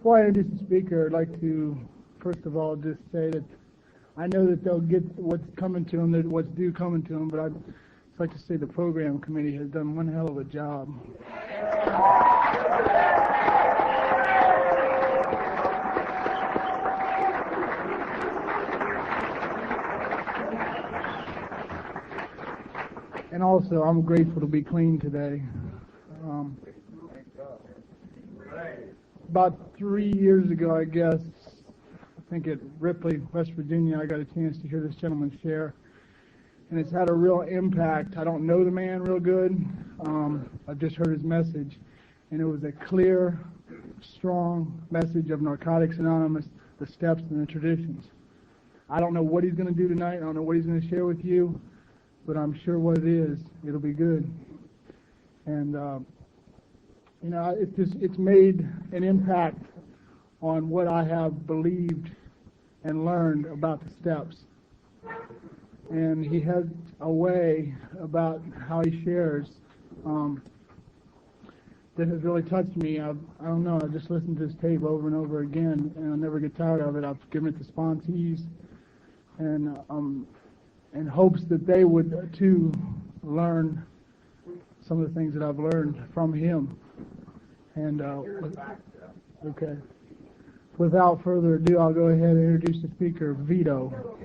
Before I introduce the speaker, I'd like to, first of all, just say that I know that they'll get what's coming to them, what's due coming to them, but I'd like to say the program committee has done one hell of a job. And also, I'm grateful to be clean today. About 3 years ago, I guess, I think at Ripley, West Virginia, I got a chance to hear this gentleman share, and it's had a real impact. I don't know the man real good. I've just heard his message, and it was a clear, strong message of Narcotics Anonymous, the steps and the traditions. I don't know what he's going to do tonight. I don't know what he's going to share with you, but I'm sure what it is, it'll be good. And you know, it's made an impact on what I have believed and learned about the steps. And he has a way about how he shares that has really touched me. I don't know, I just listened to this tape over and over again, and I'll never get tired of it. I've given it to sponsees, and in hopes that they would too learn some of the things that I've learned from him. And okay. Without further ado, I'll go ahead and introduce the speaker, Vito.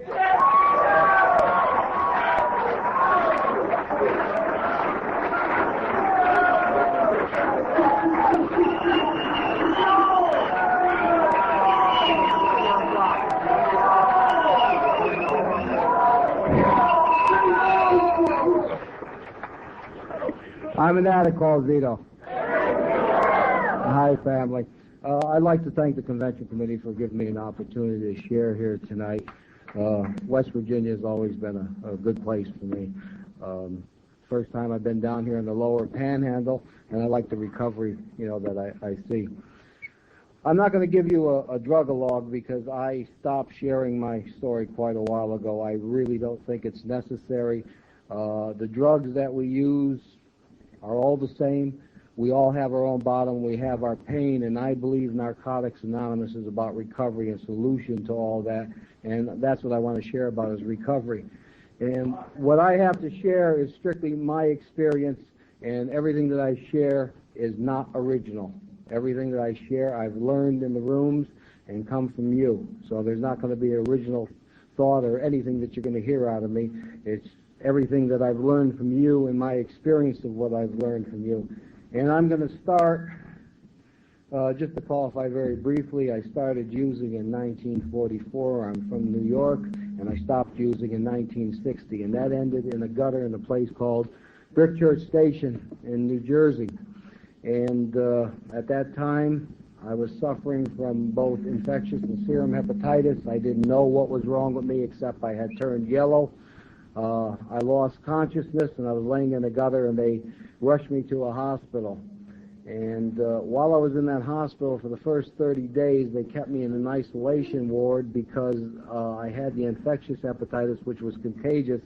I'm an addict called Vito. Hi, family. I'd like to thank the convention committee for giving me an opportunity to share here tonight. West Virginia has always been a good place for me. First time I've been down here in the lower panhandle, and I like the recovery, that I see. I'm not going to give you a drug-a-log because I stopped sharing my story quite a while ago. I really don't think it's necessary. The drugs that we use are all the same. We all have our own bottom. We have our pain, and I believe Narcotics Anonymous is about recovery and solution to all that, and that's what I want to share about is recovery. And what I have to share is strictly my experience, and everything that I share is not original. Everything that I share I've learned in the rooms and come from you. So there's not going to be an original thought or anything that you're going to hear out of me. It's everything that I've learned from you and my experience of what I've learned from you. And I'm going to start, just to qualify very briefly, I started using in 1944. I'm from New York, and I stopped using in 1960. And that ended in a gutter in a place called Brickchurch Station in New Jersey. And at that time, I was suffering from both infectious and serum hepatitis. I didn't know what was wrong with me except I had turned yellow. I lost consciousness, and I was laying in a gutter, and they rushed me to a hospital. And while I was in that hospital for the first 30 days, they kept me in an isolation ward because I had the infectious hepatitis, which was contagious,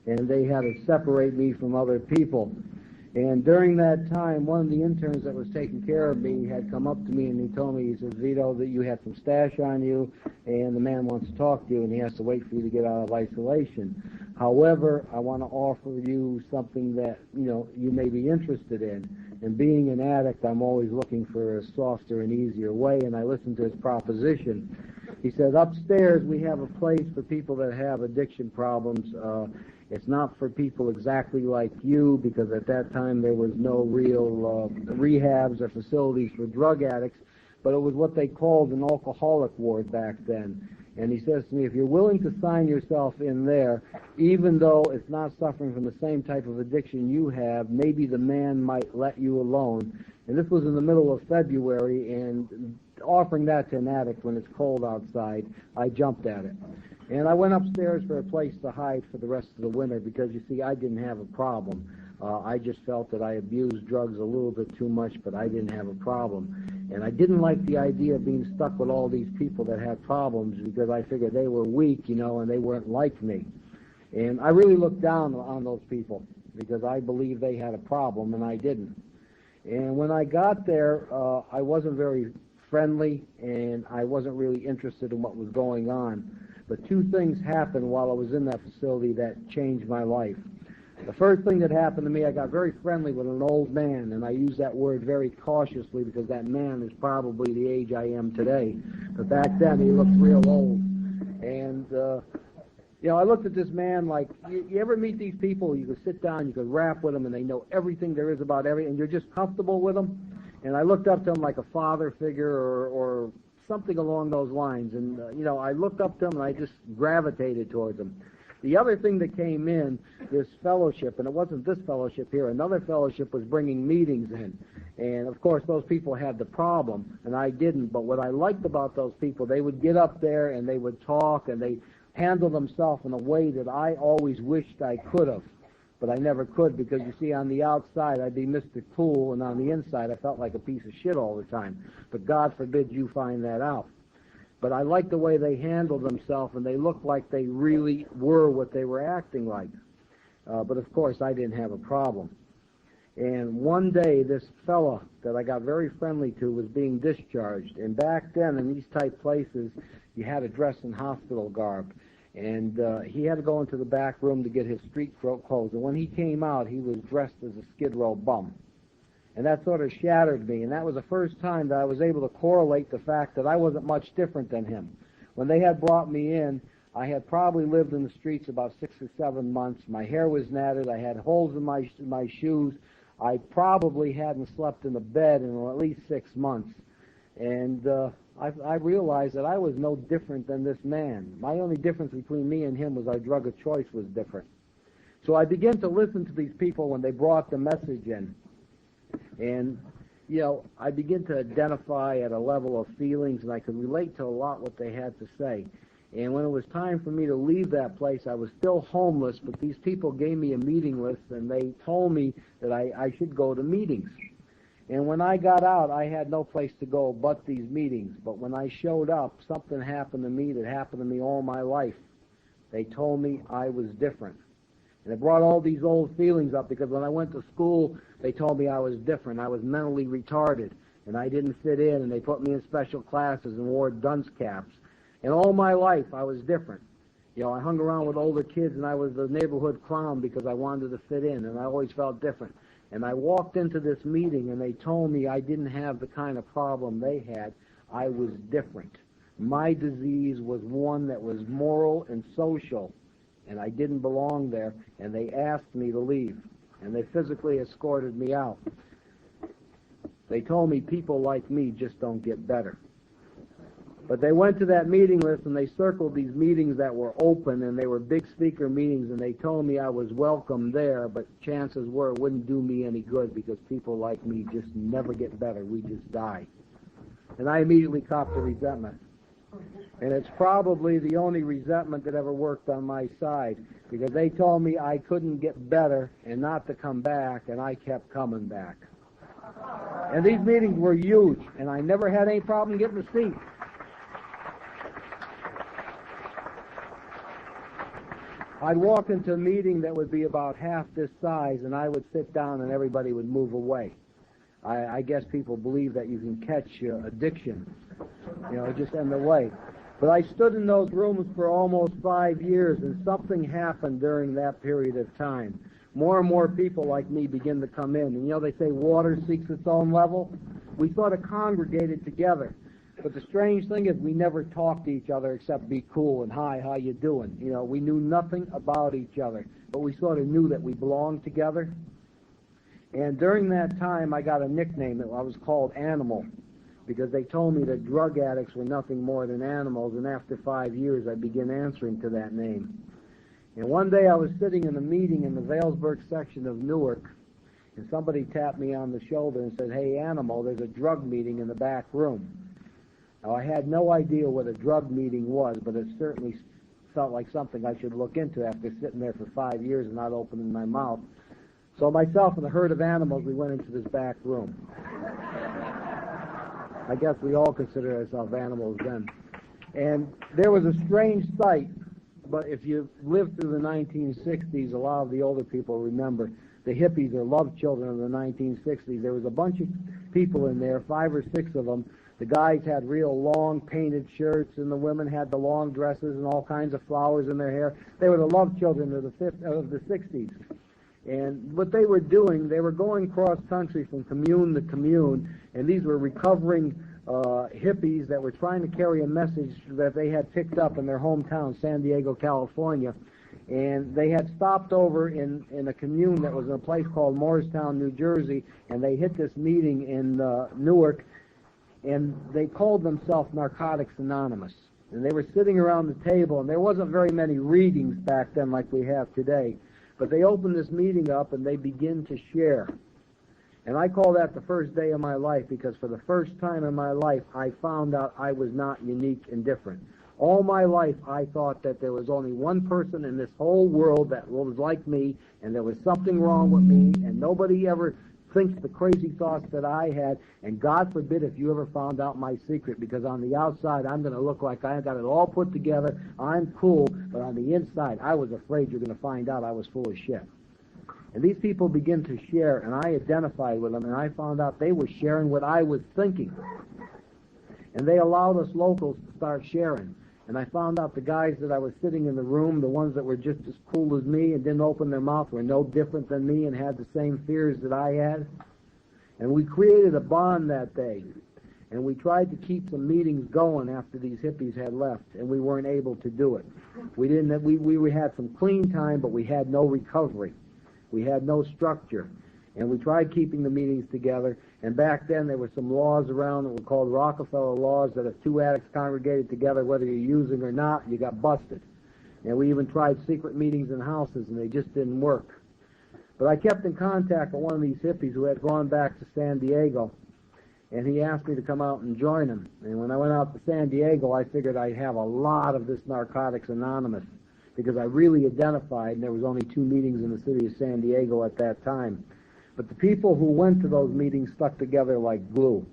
and they had to separate me from other people. And during that time, one of the interns that was taking care of me had come up to me, and he told me, he says, Vito, that you have some stash on you, and the man wants to talk to you, and he has to wait for you to get out of isolation. However, I want to offer you something that, you may be interested in. And being an addict, I'm always looking for a softer and easier way, and I listened to his proposition. He said, upstairs we have a place for people that have addiction problems. It's not for people exactly like you, because at that time there was no real rehabs or facilities for drug addicts, but it was what they called an alcoholic ward back then. And he says to me, if you're willing to sign yourself in there, even though it's not suffering from the same type of addiction you have, maybe the man might let you alone. And this was in the middle of February, and offering that to an addict when it's cold outside, I jumped at it. And I went upstairs for a place to hide for the rest of the winter because, you see, I didn't have a problem. I just felt that I abused drugs a little bit too much, but I didn't have a problem. And I didn't like the idea of being stuck with all these people that had problems because I figured they were weak, and they weren't like me. And I really looked down on those people because I believed they had a problem and I didn't. And when I got there, I wasn't very friendly, and I wasn't really interested in what was going on. But two things happened while I was in that facility that changed my life. The first thing that happened to me, I got very friendly with an old man, and I use that word very cautiously because that man is probably the age I am today. But back then, he looked real old. And, I looked at this man like, you ever meet these people, you could sit down, you could rap with them, and they know everything there is about everything, and you're just comfortable with them? And I looked up to him like a father figure or something along those lines. And, I looked up to him, and I just gravitated towards him. The other thing that came in, this fellowship, and it wasn't this fellowship here, another fellowship was bringing meetings in. And, of course, those people had the problem, and I didn't. But what I liked about those people, they would get up there and they would talk, and they handle themselves in a way that I always wished I could have. But I never could because, you see, on the outside I'd be Mr. Cool, and on the inside I felt like a piece of shit all the time. But God forbid you find that out. But I liked the way they handled themselves, and they looked like they really were what they were acting like. But, of course, I didn't have a problem. And one day, this fella that I got very friendly to was being discharged. And back then, in these type places, you had to dress in hospital garb. And he had to go into the back room to get his street clothes. And when he came out, he was dressed as a Skid Row bum. And that sort of shattered me, and that was the first time that I was able to correlate the fact that I wasn't much different than him. When they had brought me in, I had probably lived in the streets about 6 or 7 months. My hair was natted. I had holes in my shoes. I probably hadn't slept in a bed in at least 6 months. And I realized that I was no different than this man. My only difference between me and him was our drug of choice was different. So I began to listen to these people when they brought the message in. And, I began to identify at a level of feelings, and I could relate to a lot what they had to say. And when it was time for me to leave that place, I was still homeless, but these people gave me a meeting list, and they told me that I should go to meetings. And when I got out, I had no place to go but these meetings. But when I showed up, something happened to me that happened to me all my life. They told me I was different. And it brought all these old feelings up because when I went to school, they told me I was different. I was mentally retarded, and I didn't fit in, and they put me in special classes and wore dunce caps. And all my life, I was different. I hung around with older kids, and I was the neighborhood clown because I wanted to fit in, and I always felt different. And I walked into this meeting, and they told me I didn't have the kind of problem they had. I was different. My disease was one that was moral and social, and I didn't belong there, and they asked me to leave, and they physically escorted me out. They told me people like me just don't get better. But they went to that meeting list, and they circled these meetings that were open, and they were big speaker meetings, and they told me I was welcome there, but chances were it wouldn't do me any good because people like me just never get better. We just die. And I immediately copped a resentment. And it's probably the only resentment that ever worked on my side because they told me I couldn't get better and not to come back, and I kept coming back. And these meetings were huge, and I never had any problem getting a seat. I'd walk into a meeting that would be about half this size, and I would sit down and everybody would move away. I guess people believe that you can catch addiction, just in the way. But I stood in those rooms for almost 5 years, and something happened during that period of time. More and more people like me begin to come in. And they say water seeks its own level. We sort of congregated together. But the strange thing is we never talked to each other except be cool and hi, how you doing? We knew nothing about each other, but we sort of knew that we belonged together. And during that time, I got a nickname that I was called Animal because they told me that drug addicts were nothing more than animals, and after 5 years, I began answering to that name. And one day I was sitting in a meeting in the Vailsburg section of Newark, and somebody tapped me on the shoulder and said, "Hey, Animal, there's a drug meeting in the back room." Now, I had no idea what a drug meeting was, but it certainly felt like something I should look into after sitting there for 5 years and not opening my mouth. So myself and a herd of animals, we went into this back room. I guess we all consider ourselves animals then. And there was a strange sight, but if you lived through the 1960s, a lot of the older people remember the hippies or love children of the 1960s. There was a bunch of people in there, 5 or 6 of them. The guys had real long painted shirts, and the women had the long dresses and all kinds of flowers in their hair. They were the love children of the 60s. And what they were doing, they were going cross country from commune to commune, and these were recovering hippies that were trying to carry a message that they had picked up in their hometown, San Diego, California. And they had stopped over in a commune that was in a place called Morristown, New Jersey, and they hit this meeting in Newark, and they called themselves Narcotics Anonymous. And they were sitting around the table, and there wasn't very many readings back then like we have today. But they opened this meeting up, and they begin to share. And I call that the first day of my life, because for the first time in my life, I found out I was not unique and different. All my life, I thought that there was only one person in this whole world that was like me, and there was something wrong with me, and nobody ever thinks the crazy thoughts that I had, and God forbid if you ever found out my secret, because on the outside, I'm going to look like I got it all put together, I'm cool, but on the inside, I was afraid you're going to find out I was full of shit. And these people begin to share, and I identified with them, and I found out they were sharing what I was thinking. And they allowed us locals to start sharing. And I found out the guys that I was sitting in the room, the ones that were just as cool as me and didn't open their mouth, were no different than me and had the same fears that I had. And we created a bond that day. And we tried to keep some meetings going after these hippies had left, and we weren't able to do it. We had some clean time, but we had no recovery. We had no structure. And we tried keeping the meetings together. And back then there were some laws around that were called Rockefeller laws, that if 2 addicts congregated together, whether you're using or not, you got busted. And we even tried secret meetings in houses, and they just didn't work. But I kept in contact with one of these hippies who had gone back to San Diego, and he asked me to come out and join him. And when I went out to San Diego, I figured I'd have a lot of this Narcotics Anonymous, because I really identified, and there was only 2 meetings in the city of San Diego at that time. But the people who went to those meetings stuck together like glue.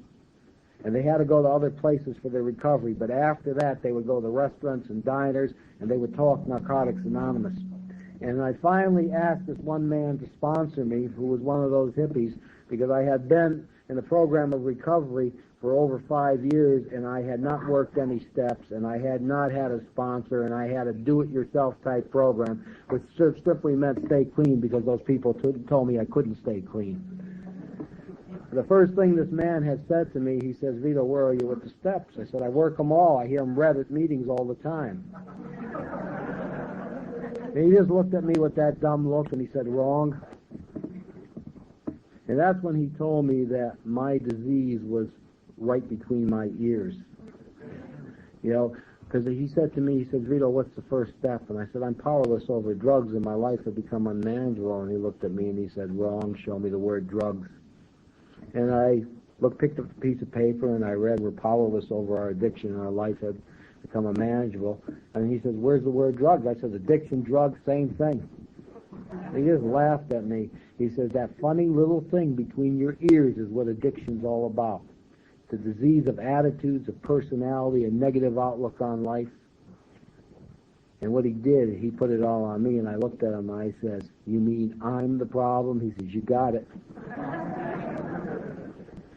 And they had to go to other places for their recovery. But after that, they would go to restaurants and diners, and they would talk Narcotics Anonymous. And I finally asked this one man to sponsor me, who was one of those hippies, because I had been in a program of recovery for over 5 years, and I had not worked any steps, and I had not had a sponsor, and I had a do-it-yourself type program, which strictly meant stay clean, because those people told me I couldn't stay clean. The first thing this man has said to me, he says, "Vito, where are you with the steps?" I said, "I work them all. I hear them read at meetings all the time." And he just looked at me with that dumb look, and he said, "Wrong." And that's when he told me that my disease was right between my ears. You know, because he said to me, he said, "Vito, what's the first step?" And I said, "I'm powerless over drugs, and my life had become unmanageable." And he looked at me and he said, "Wrong, show me the word drugs." And I picked up a piece of paper, and I read, "We're powerless over our addiction, and our life had become unmanageable." And he says, "Where's the word drugs?" I said, "Addiction, drugs, same thing." He just laughed at me. He says, "That funny little thing between your ears is what addiction's all about. The disease of attitudes, of personality, a negative outlook on life." And what he did, he put it all on me, and I looked at him and I says, "You mean I'm the problem?" He says, "You got it."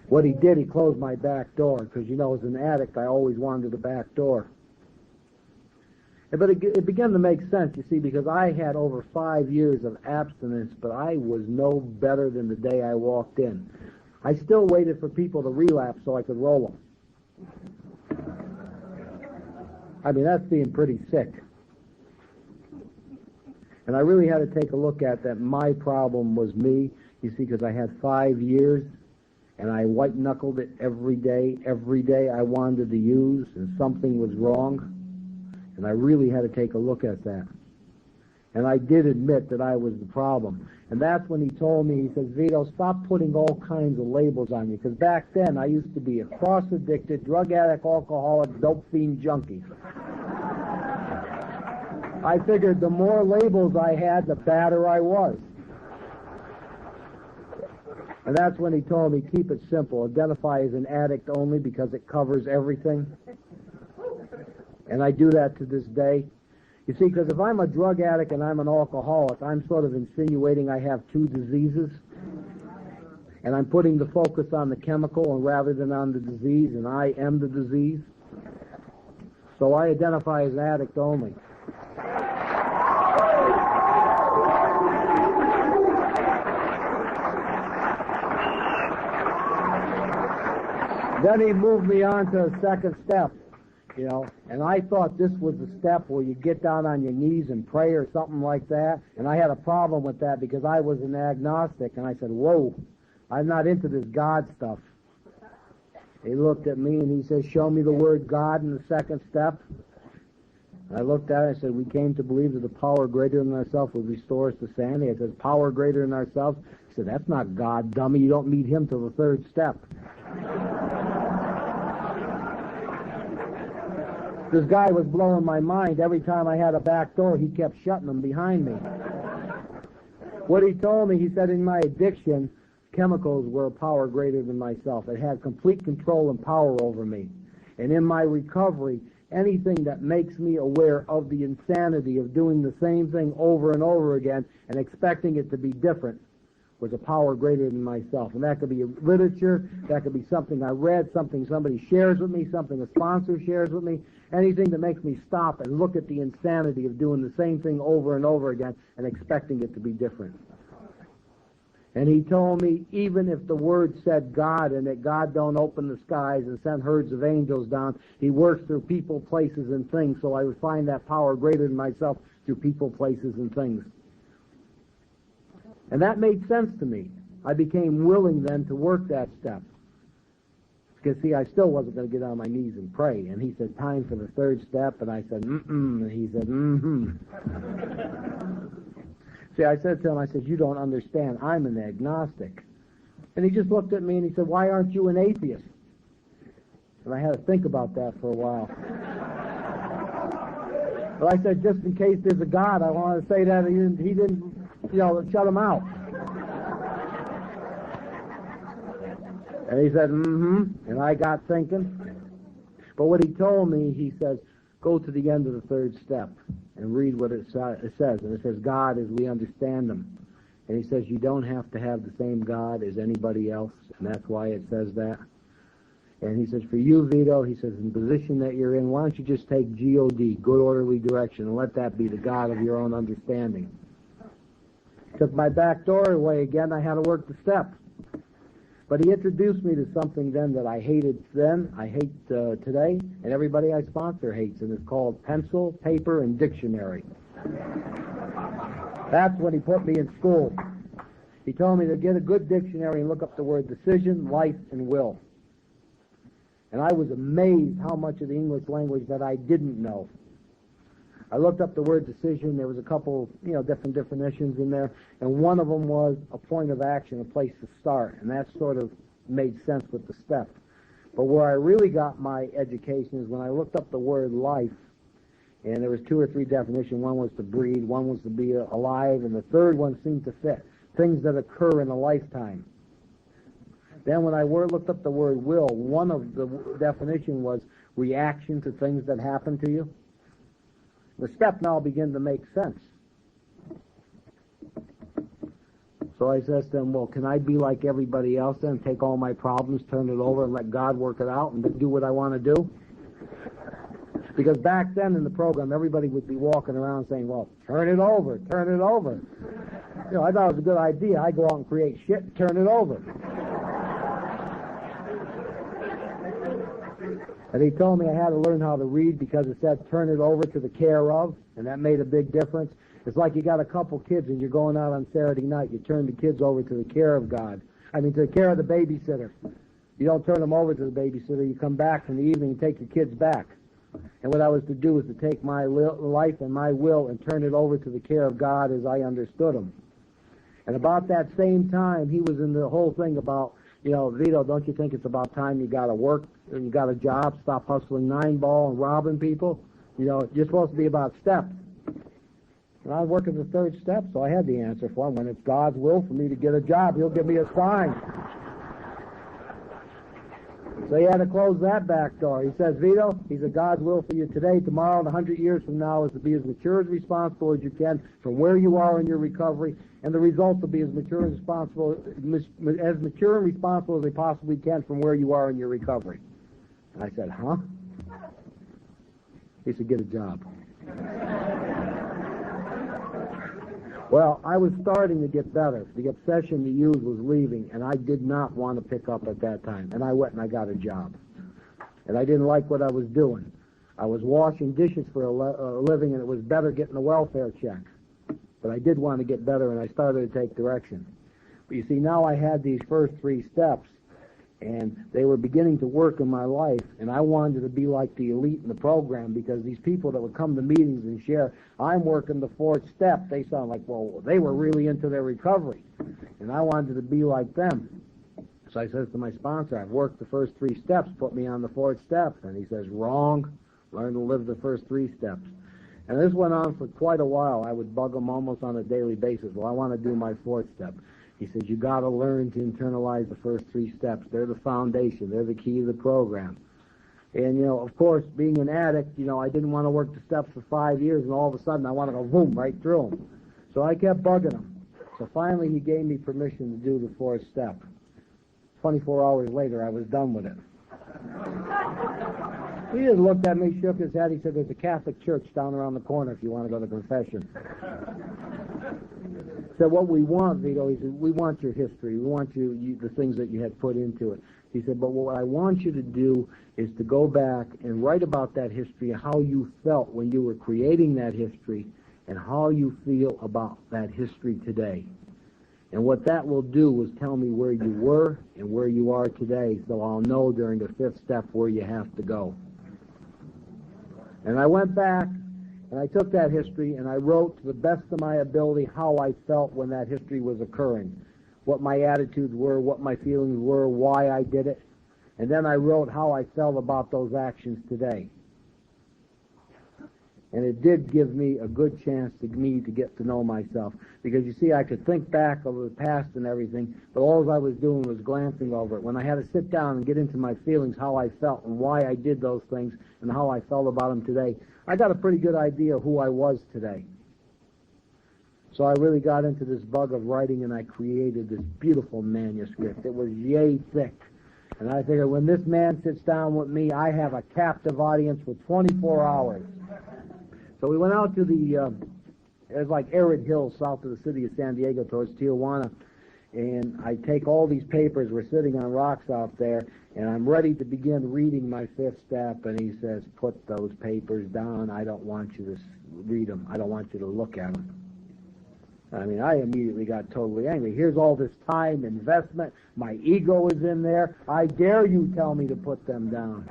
What he did, he closed my back door, because, you know, as an addict, I always wanted the back door. But it began to make sense, you see, because I had over 5 years of abstinence, but I was no better than the day I walked in. I still waited for people to relapse so I could roll them. I mean, that's being pretty sick. And I really had to take a look at that. My problem was me, you see, because I had 5 years, and I white-knuckled it every day. Every day I wanted to use, and something was wrong. And I really had to take a look at that. And I did admit that I was the problem. And that's when he told me, he says, "Vito, stop putting all kinds of labels on you." Because back then, I used to be a cross-addicted, drug addict, alcoholic, dope fiend junkie. I figured the more labels I had, the badder I was. And that's when he told me, keep it simple. Identify as an addict only, because it covers everything. And I do that to this day. You see, because if I'm a drug addict and I'm an alcoholic, I'm sort of insinuating I have 2 diseases. and I'm putting the focus on the chemical and rather than on the disease, and I am the disease. So I identify as addict only. Then he moved me on to the second step, and I thought this was the step where you get down on your knees and pray or something like that, and I had a problem with that because I was an agnostic, and I said, whoa, I'm not into this God stuff. He looked at me and he said, show me the word God in the second step. I looked at it and I said, we came to believe that the power greater than ourselves would restore us to sanity. I said, power greater than ourselves? He said, that's not God, dummy. You don't meet him till the third step. This guy was blowing my mind. Every time I had a back door, he kept shutting them behind me. What he told me, he said, in my addiction, chemicals were a power greater than myself. It had complete control and power over me. And in my recovery, anything that makes me aware of the insanity of doing the same thing over and over again and expecting it to be different was a power greater than myself. And that could be literature, that could be something I read, something somebody shares with me, something a sponsor shares with me, anything that makes me stop and look at the insanity of doing the same thing over and over again and expecting it to be different. And he told me, even if the word said God and that God don't open the skies and send herds of angels down, he works through people, places, and things, so I would find that power greater than myself through people, places, and things. And that made sense to me. I became willing then to work that step. Because, see, I still wasn't going to get on my knees and pray. And he said, time for the third step, and I said, and he said, See, I said to him, I said, you don't understand. I'm an agnostic. And he just looked at me and he said, why aren't you an atheist? And I had to think about that for a while. But I said, just in case there's a God, I want to say that he didn't shut him out. And he said, and I got thinking. But what he told me, he says, go to the end of the third step and read what it says. And it says, God as we understand him. And he says, you don't have to have the same God as anybody else, and that's why it says that. And he says, for you, Vito, he says, in the position that you're in, why don't you just take G-O-D, good orderly direction, and let that be the God of your own understanding. Took my back door away again. I had to work the step. But he introduced me to something then that I hated then, I hate today, and everybody I sponsor hates, and it's called pencil, paper, and dictionary. That's when he put me in school. He told me to get a good dictionary and look up the word decision, life, and will. And I was amazed how much of the English language that I didn't know. I looked up the word decision. There was a couple, different definitions in there, and one of them was a point of action, a place to start, and that sort of made sense with the step. But where I really got my education is when I looked up the word life, and there was 2 or 3 definitions. One was to breathe, one was to be alive, and the third one seemed to fit, things that occur in a lifetime. Then when I looked up the word will, one of the definition was reaction to things that happen to you. The step now began to make sense. So I says to him, well, can I be like everybody else then, take all my problems, turn it over, and let God work it out, and do what I want to do? Because back then in the program, everybody would be walking around saying, well, turn it over, turn it over. I thought it was a good idea. I go out and create shit and turn it over. And he told me I had to learn how to read because it said turn it over to the care of, and that made a big difference. It's like you got a couple kids and you're going out on Saturday night. You turn the kids over to the care of God. To the care of the babysitter. You don't turn them over to the babysitter. You come back in the evening and take your kids back. And what I was to do was to take my life and my will and turn it over to the care of God as I understood them. And about that same time, he was in the whole thing about, Vito, don't you think it's about time you got to work and you got a job, stop hustling 9-ball and robbing people? You're supposed to be about steps. And I was working the third step, so I had the answer for him. When it's God's will for me to get a job, he'll give me a sign. So he had to close that back door. He says, Vito, he said, God's will for you today, tomorrow, and 100 years from now is to be as mature and responsible as you can from where you are in your recovery, and the results will be as mature and responsible as they possibly can from where you are in your recovery. I said, huh? He said, get a job. Well, I was starting to get better. The obsession to use was leaving, and I did not want to pick up at that time. And I went and I got a job. And I didn't like what I was doing. I was washing dishes for a living, and it was better getting a welfare check. But I did want to get better, and I started to take direction. But you see, now I had these first 3 steps, and they were beginning to work in my life, and I wanted to be like the elite in the program, because these people that would come to meetings and share, I'm working the 4th step, they sound like, well, they were really into their recovery, and I wanted to be like them. So I says to my sponsor, I've worked the first 3 steps, put me on the 4th step. And he says, wrong, learn to live the first 3 steps. And this went on for quite a while. I would bug him almost on a daily basis. Well, I want to do my 4th step. He says, you got to learn to internalize the first 3 steps. They're the foundation. They're the key to the program. And, of course, being an addict, I didn't want to work the steps for 5 years, and all of a sudden I want to go boom right through them. So I kept bugging him. So finally he gave me permission to do the 4th step. 24 hours later, I was done with it. He just looked at me, shook his head. He said, there's a Catholic church down around the corner if you want to go to confession. So what we want, Vito, he said, we want your history. We want the things that you had put into it. He said, but what I want you to do is to go back and write about that history, how you felt when you were creating that history, and how you feel about that history today. And what that will do is tell me where you were and where you are today, so I'll know during the 5th step where you have to go. And I went back, and I took that history, and I wrote to the best of my ability how I felt when that history was occurring, what my attitudes were, what my feelings were, why I did it. And then I wrote how I felt about those actions today. And it did give me a good chance to get to know myself. Because, you see, I could think back over the past and everything, but all I was doing was glancing over it. When I had to sit down and get into my feelings, how I felt and why I did those things and how I felt about them today, I got a pretty good idea of who I was today. So I really got into this bug of writing, and I created this beautiful manuscript. It was yay thick. And I figured when this man sits down with me, I have a captive audience for 24 hours. So we went out to it was like arid hills south of the city of San Diego towards Tijuana, and I take all these papers, we're sitting on rocks out there, and I'm ready to begin reading my 5th step, and he says, put those papers down, I don't want you to read them, I don't want you to look at them. I mean, I immediately got totally angry. Here's all this time, investment, my ego is in there, I dare you tell me to put them down.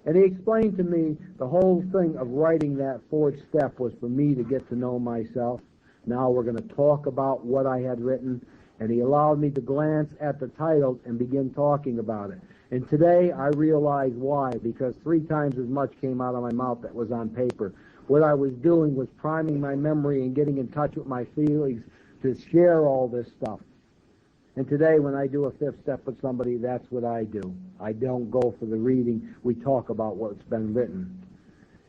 And he explained to me the whole thing of writing that 4th step was for me to get to know myself. Now we're going to talk about what I had written, and he allowed me to glance at the titles and begin talking about it. And today I realize why, because 3 times as much came out of my mouth that was on paper. What I was doing was priming my memory and getting in touch with my feelings to share all this stuff. And today, when I do a 5th step with somebody, that's what I do. I don't go for the reading. We talk about what's been written.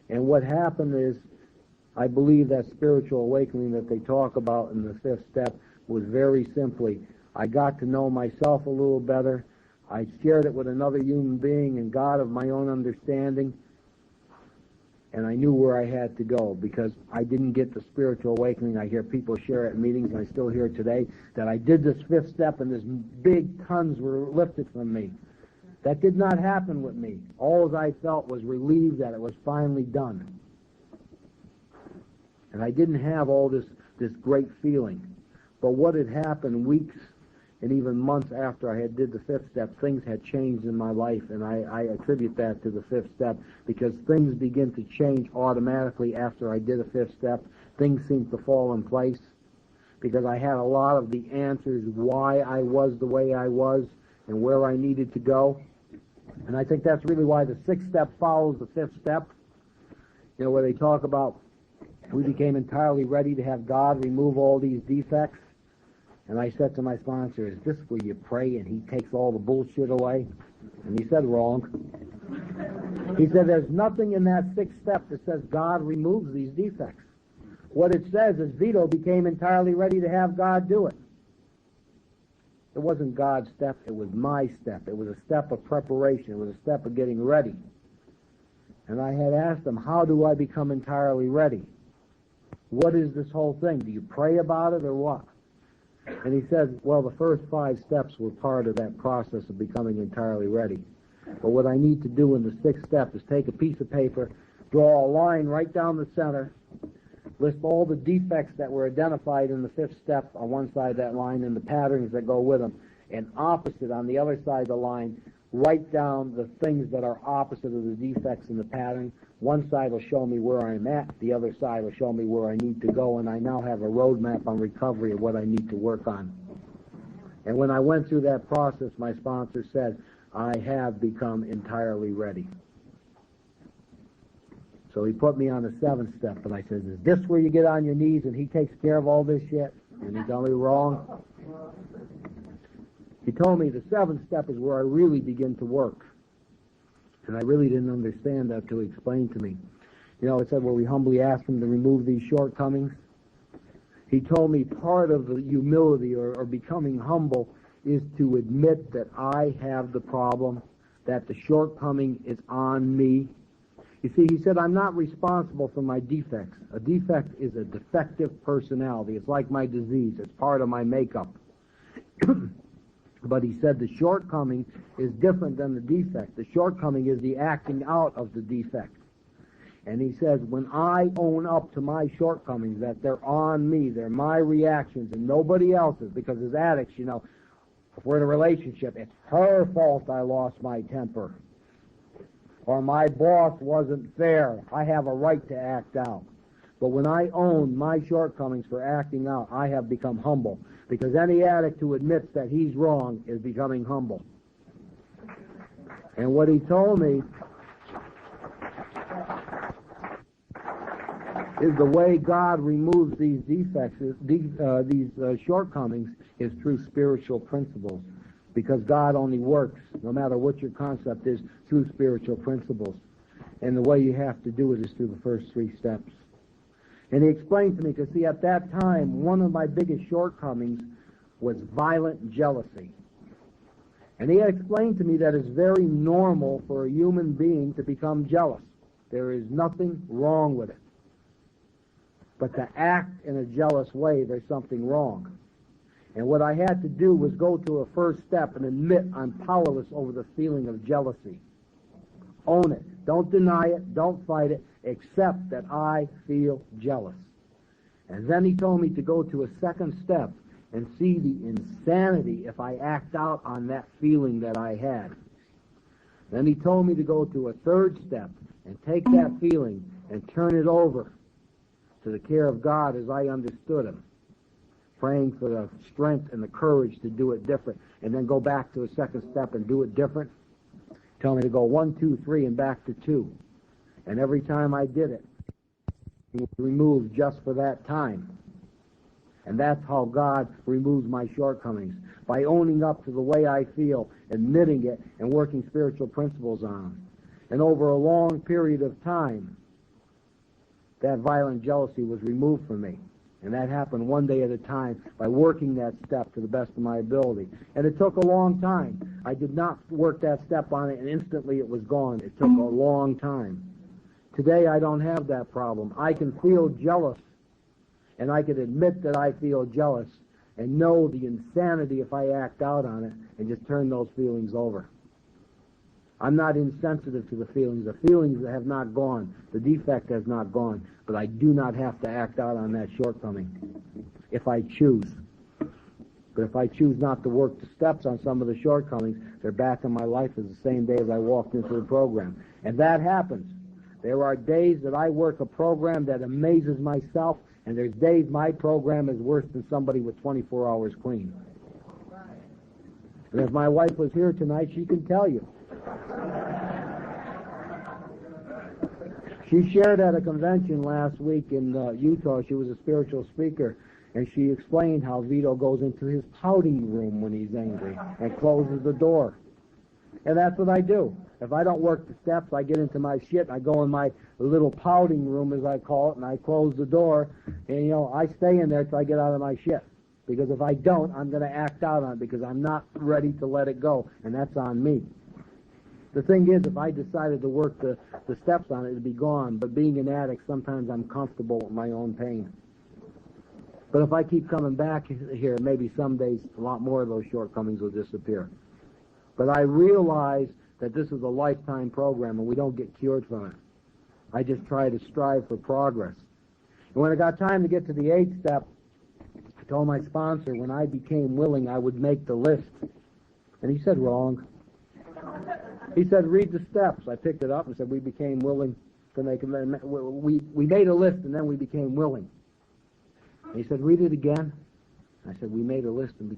And what happened is, I believe that spiritual awakening that they talk about in the 5th step was very simply, I got to know myself a little better. I shared it with another human being and God of my own understanding. And I knew where I had to go, because I didn't get the spiritual awakening. I hear people share at meetings, and I still hear today, that I did this 5th step and this big tons were lifted from me. That did not happen with me. All I felt was relieved that it was finally done. And I didn't have all this great feeling. But what had happened weeks and even months after I had did the 5th step, things had changed in my life, and I attribute that to the 5th step, because things begin to change automatically after I did a 5th step. Things seem to fall in place, because I had a lot of the answers why I was the way I was and where I needed to go. And I think that's really why the 6th step follows the 5th step, where they talk about we became entirely ready to have God remove all these defects. And I said to my sponsor, is this where you pray and he takes all the bullshit away? And he said, wrong. He said, there's nothing in that sixth step that says God removes these defects. What it says is Vito became entirely ready to have God do it. It wasn't God's step, it was my step. It was a step of preparation. It was a step of getting ready. And I had asked him, how do I become entirely ready? What is this whole thing? Do you pray about it or what? And he said, well, the first 5 steps were part of that process of becoming entirely ready. But what I need to do in the 6th step is take a piece of paper, draw a line right down the center, list all the defects that were identified in the 5th step on one side of that line and the patterns that go with them, and opposite on the other side of the line, write down the things that are opposite of the defects in the pattern. One side will show me where I'm at, the other side will show me where I need to go, and I now have a roadmap on recovery of what I need to work on. And when I went through that process, my sponsor said, I have become entirely ready. So he put me on the 7th step, and I said, is this where you get on your knees and he takes care of all this shit? And he told me wrong. He told me the 7th step is where I really begin to work. And I really didn't understand that till he explained to me. You know, it said where we humbly ask him to remove these shortcomings. He told me part of the humility or becoming humble is to admit that I have the problem, that the shortcoming is on me. You see, he said, I'm not responsible for my defects. A defect is a defective personality. It's like my disease. It's part of my makeup. But he said the shortcoming is different than the defect. The shortcoming is the acting out of the defect. And he says, when I own up to my shortcomings, that they're on me, they're my reactions and nobody else's, because as addicts, you know, if we're in a relationship, it's her fault I lost my temper. Or my boss wasn't fair. I have a right to act out. But when I own my shortcomings for acting out, I have become humble. Because any addict who admits that he's wrong is becoming humble. And what he told me is the way God removes these defects, these shortcomings, is through spiritual principles. Because God only works, no matter what your concept is, through spiritual principles. And the way you have to do it is through the first 3 steps. And he explained to me, because see, at that time, one of my biggest shortcomings was violent jealousy. And he had explained to me that it's very normal for a human being to become jealous. There is nothing wrong with it. But to act in a jealous way, there's something wrong. And what I had to do was go to a first step and admit I'm powerless over the feeling of jealousy. Own it. Don't deny it. Don't fight it. Accept that I feel jealous. And then he told me to go to a second step and see the insanity if I act out on that feeling that I had. Then he told me to go to a third step and take that feeling and turn it over to the care of God as I understood him, praying for the strength and the courage to do it different, and then go back to a second step and do it different. Tell me to go 1, 2, 3, and back to 2. And every time I did it, it was removed just for that time. And that's how God removes my shortcomings, by owning up to the way I feel, admitting it, and working spiritual principles on them. And over a long period of time, that violent jealousy was removed from me. And that happened one day at a time by working that step to the best of my ability. And it took a long time. I did not work that step on it and instantly it was gone. It took a long time. Today I don't have that problem. I can feel jealous, and I can admit that I feel jealous and know the insanity if I act out on it and just turn those feelings over. I'm not insensitive to the feelings. The feelings have not gone. The defect has not gone. But I do not have to act out on that shortcoming if I choose. But if I choose not to work the steps on some of the shortcomings, they're back in my life as the same day as I walked into the program. And that happens. There are days that I work a program that amazes myself, and there's days my program is worse than somebody with 24 hours clean. And if my wife was here tonight, she can tell you. She shared at a convention last week in Utah. She was a spiritual speaker, and she explained how Vito goes into his pouting room when he's angry and closes the door. And that's what I do. If I don't work the steps, I get into my shit, and I go in my little pouting room, as I call it, and I close the door, and, I stay in there till I get out of my shit. Because if I don't, I'm going to act out on it, because I'm not ready to let it go, and that's on me. The thing is, if I decided to work the steps on it, it'd be gone. But being an addict, sometimes I'm comfortable with my own pain. But if I keep coming back here, maybe some days a lot more of those shortcomings will disappear. But I realize that this is a lifetime program, and we don't get cured from it. I just try to strive for progress. And when it got time to get to the 8th step, I told my sponsor when I became willing, I would make the list. And he said, wrong. He said, read the steps. I picked it up and said, we became willing to make we made a list and then we became willing. And he said, read it again. I said, we made a list and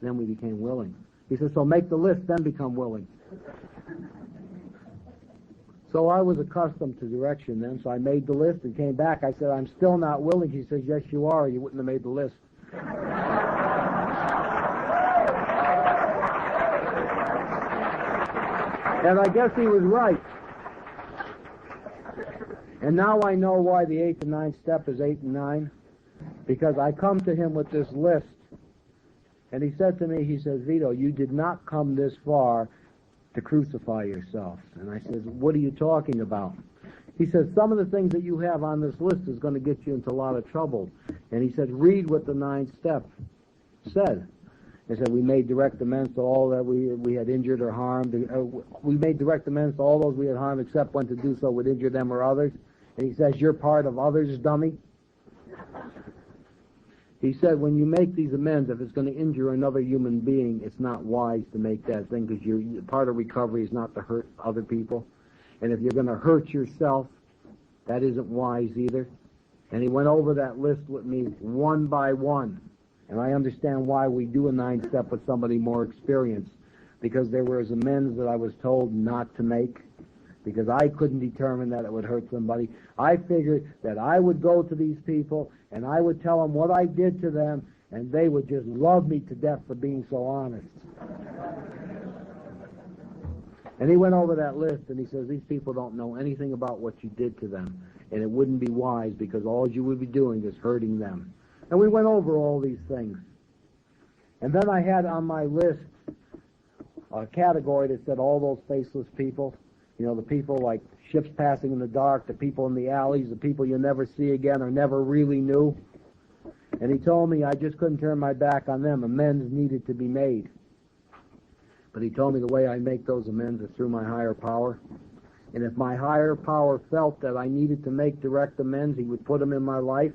then we became willing. He said, so make the list, then become willing. So I was accustomed to direction then, so I made the list and came back. I said, I'm still not willing. He says, yes, you are. You wouldn't have made the list. And I guess he was right. And now I know why the 8th and 9th step is 8 and 9. Because I come to him with this list. And he said to me, he says, Vito, you did not come this far to crucify yourself. And I said, what are you talking about? He says, some of the things that you have on this list is going to get you into a lot of trouble. And he said, read what the 9th step said. He said, we made direct amends to all that we had injured or harmed. We made direct amends to all those we had harmed, except when to do so would injure them or others. And he says, you're part of others, dummy. He said, when you make these amends, if it's going to injure another human being, it's not wise to make that thing, because part of recovery is not to hurt other people. And if you're going to hurt yourself, that isn't wise either. And he went over that list with me one by one. And I understand why we do a 9th step with somebody more experienced, because there was amends that I was told not to make, because I couldn't determine that it would hurt somebody. I figured that I would go to these people and I would tell them what I did to them, and they would just love me to death for being so honest. And he went over that list and he says, these people don't know anything about what you did to them, and it wouldn't be wise, because all you would be doing is hurting them. And we went over all these things. And then I had on my list a category that said all those faceless people. The people like ships passing in the dark, the people in the alleys, the people you never see again or never really knew. And he told me I just couldn't turn my back on them. Amends needed to be made. But he told me the way I make those amends is through my higher power. And if my higher power felt that I needed to make direct amends, he would put them in my life.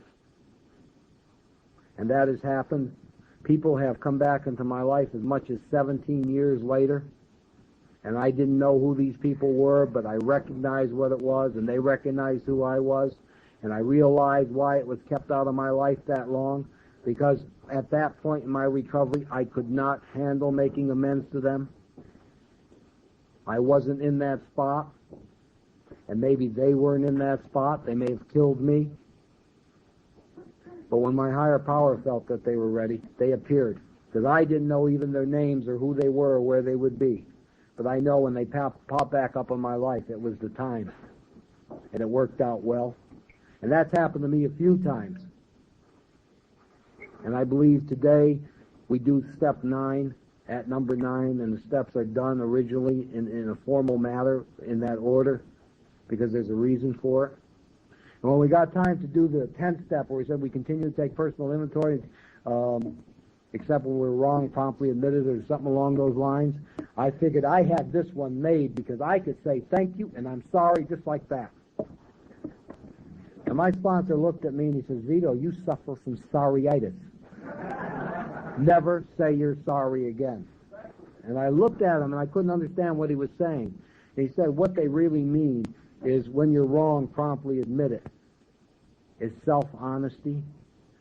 And that has happened. People have come back into my life as much as 17 years later. And I didn't know who these people were, but I recognized what it was, and they recognized who I was. And I realized why it was kept out of my life that long, because at that point in my recovery, I could not handle making amends to them. I wasn't in that spot, and maybe they weren't in that spot. They may have killed me. But when my higher power felt that they were ready, they appeared, because I didn't know even their names or who they were or where they would be. But I know when they pop back up in my life, it was the time. And it worked out well. And that's happened to me a few times. And I believe today we do step 9 at number 9, and the steps are done originally in a formal manner in that order, because there's a reason for it. And when we got time to do the 10th step, where we said we continue to take personal inventory, except when we're wrong, promptly admitted, or something along those lines, I figured I had this one made, because I could say thank you and I'm sorry just like that. And my sponsor looked at me and he says, Vito, you suffer from sorryitis. Never say you're sorry again. And I looked at him and I couldn't understand what he was saying. And he said, what they really mean is when you're wrong, promptly admit it. It's self-honesty.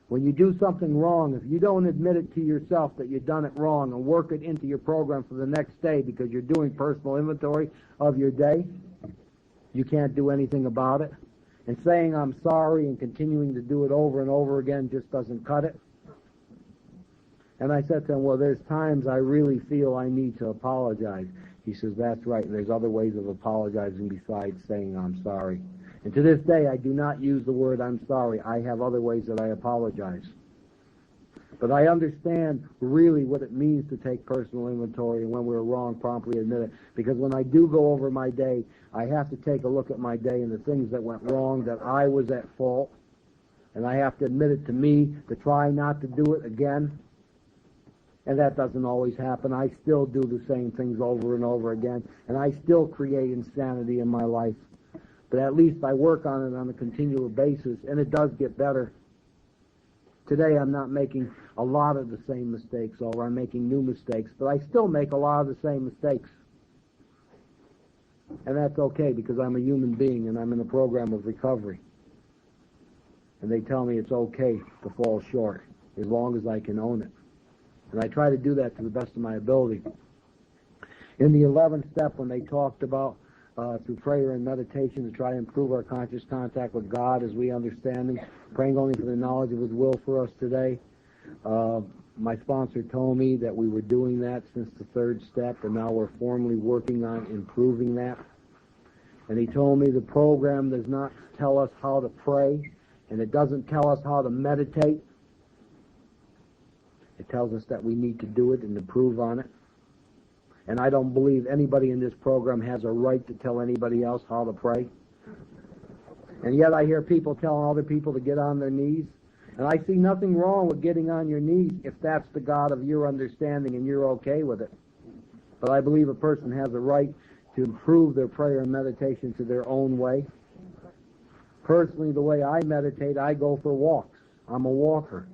When you do something wrong, if you don't admit it to yourself that you've done it wrong and work it into your program for the next day, because you're doing personal inventory of your day, you can't do anything about it. And saying I'm sorry and continuing to do it over and over again just doesn't cut it. And I said to him, well, there's times I really feel I need to apologize. He says, that's right, there's other ways of apologizing besides saying I'm sorry. And to this day, I do not use the word I'm sorry. I have other ways that I apologize. But I understand really what it means to take personal inventory, and when we're wrong, promptly admit it. Because when I do go over my day, I have to take a look at my day and the things that went wrong, that I was at fault, and I have to admit it to me, to try not to do it again. And that doesn't always happen. I still do the same things over and over again, and I still create insanity in my life. But at least I work on it on a continual basis, and it does get better. Today I'm not making a lot of the same mistakes, or I'm making new mistakes, but I still make a lot of the same mistakes. And that's okay, because I'm a human being and I'm in a program of recovery. And they tell me it's okay to fall short, as long as I can own it. And I try to do that to the best of my ability. In the 11th step, when they talked about through prayer and meditation to try to improve our conscious contact with God as we understand Him, praying only for the knowledge of His will for us today. My sponsor told me that we were doing that since the 3rd step, and now we're formally working on improving that. And he told me the program does not tell us how to pray, and it doesn't tell us how to meditate. It tells us that we need to do it and improve on it. And I don't believe anybody in this program has a right to tell anybody else how to pray. And yet I hear people telling other people to get on their knees. And I see nothing wrong with getting on your knees if that's the God of your understanding and you're okay with it. But I believe a person has a right to improve their prayer and meditation to their own way. Personally, the way I meditate, I go for walks. I'm a walker.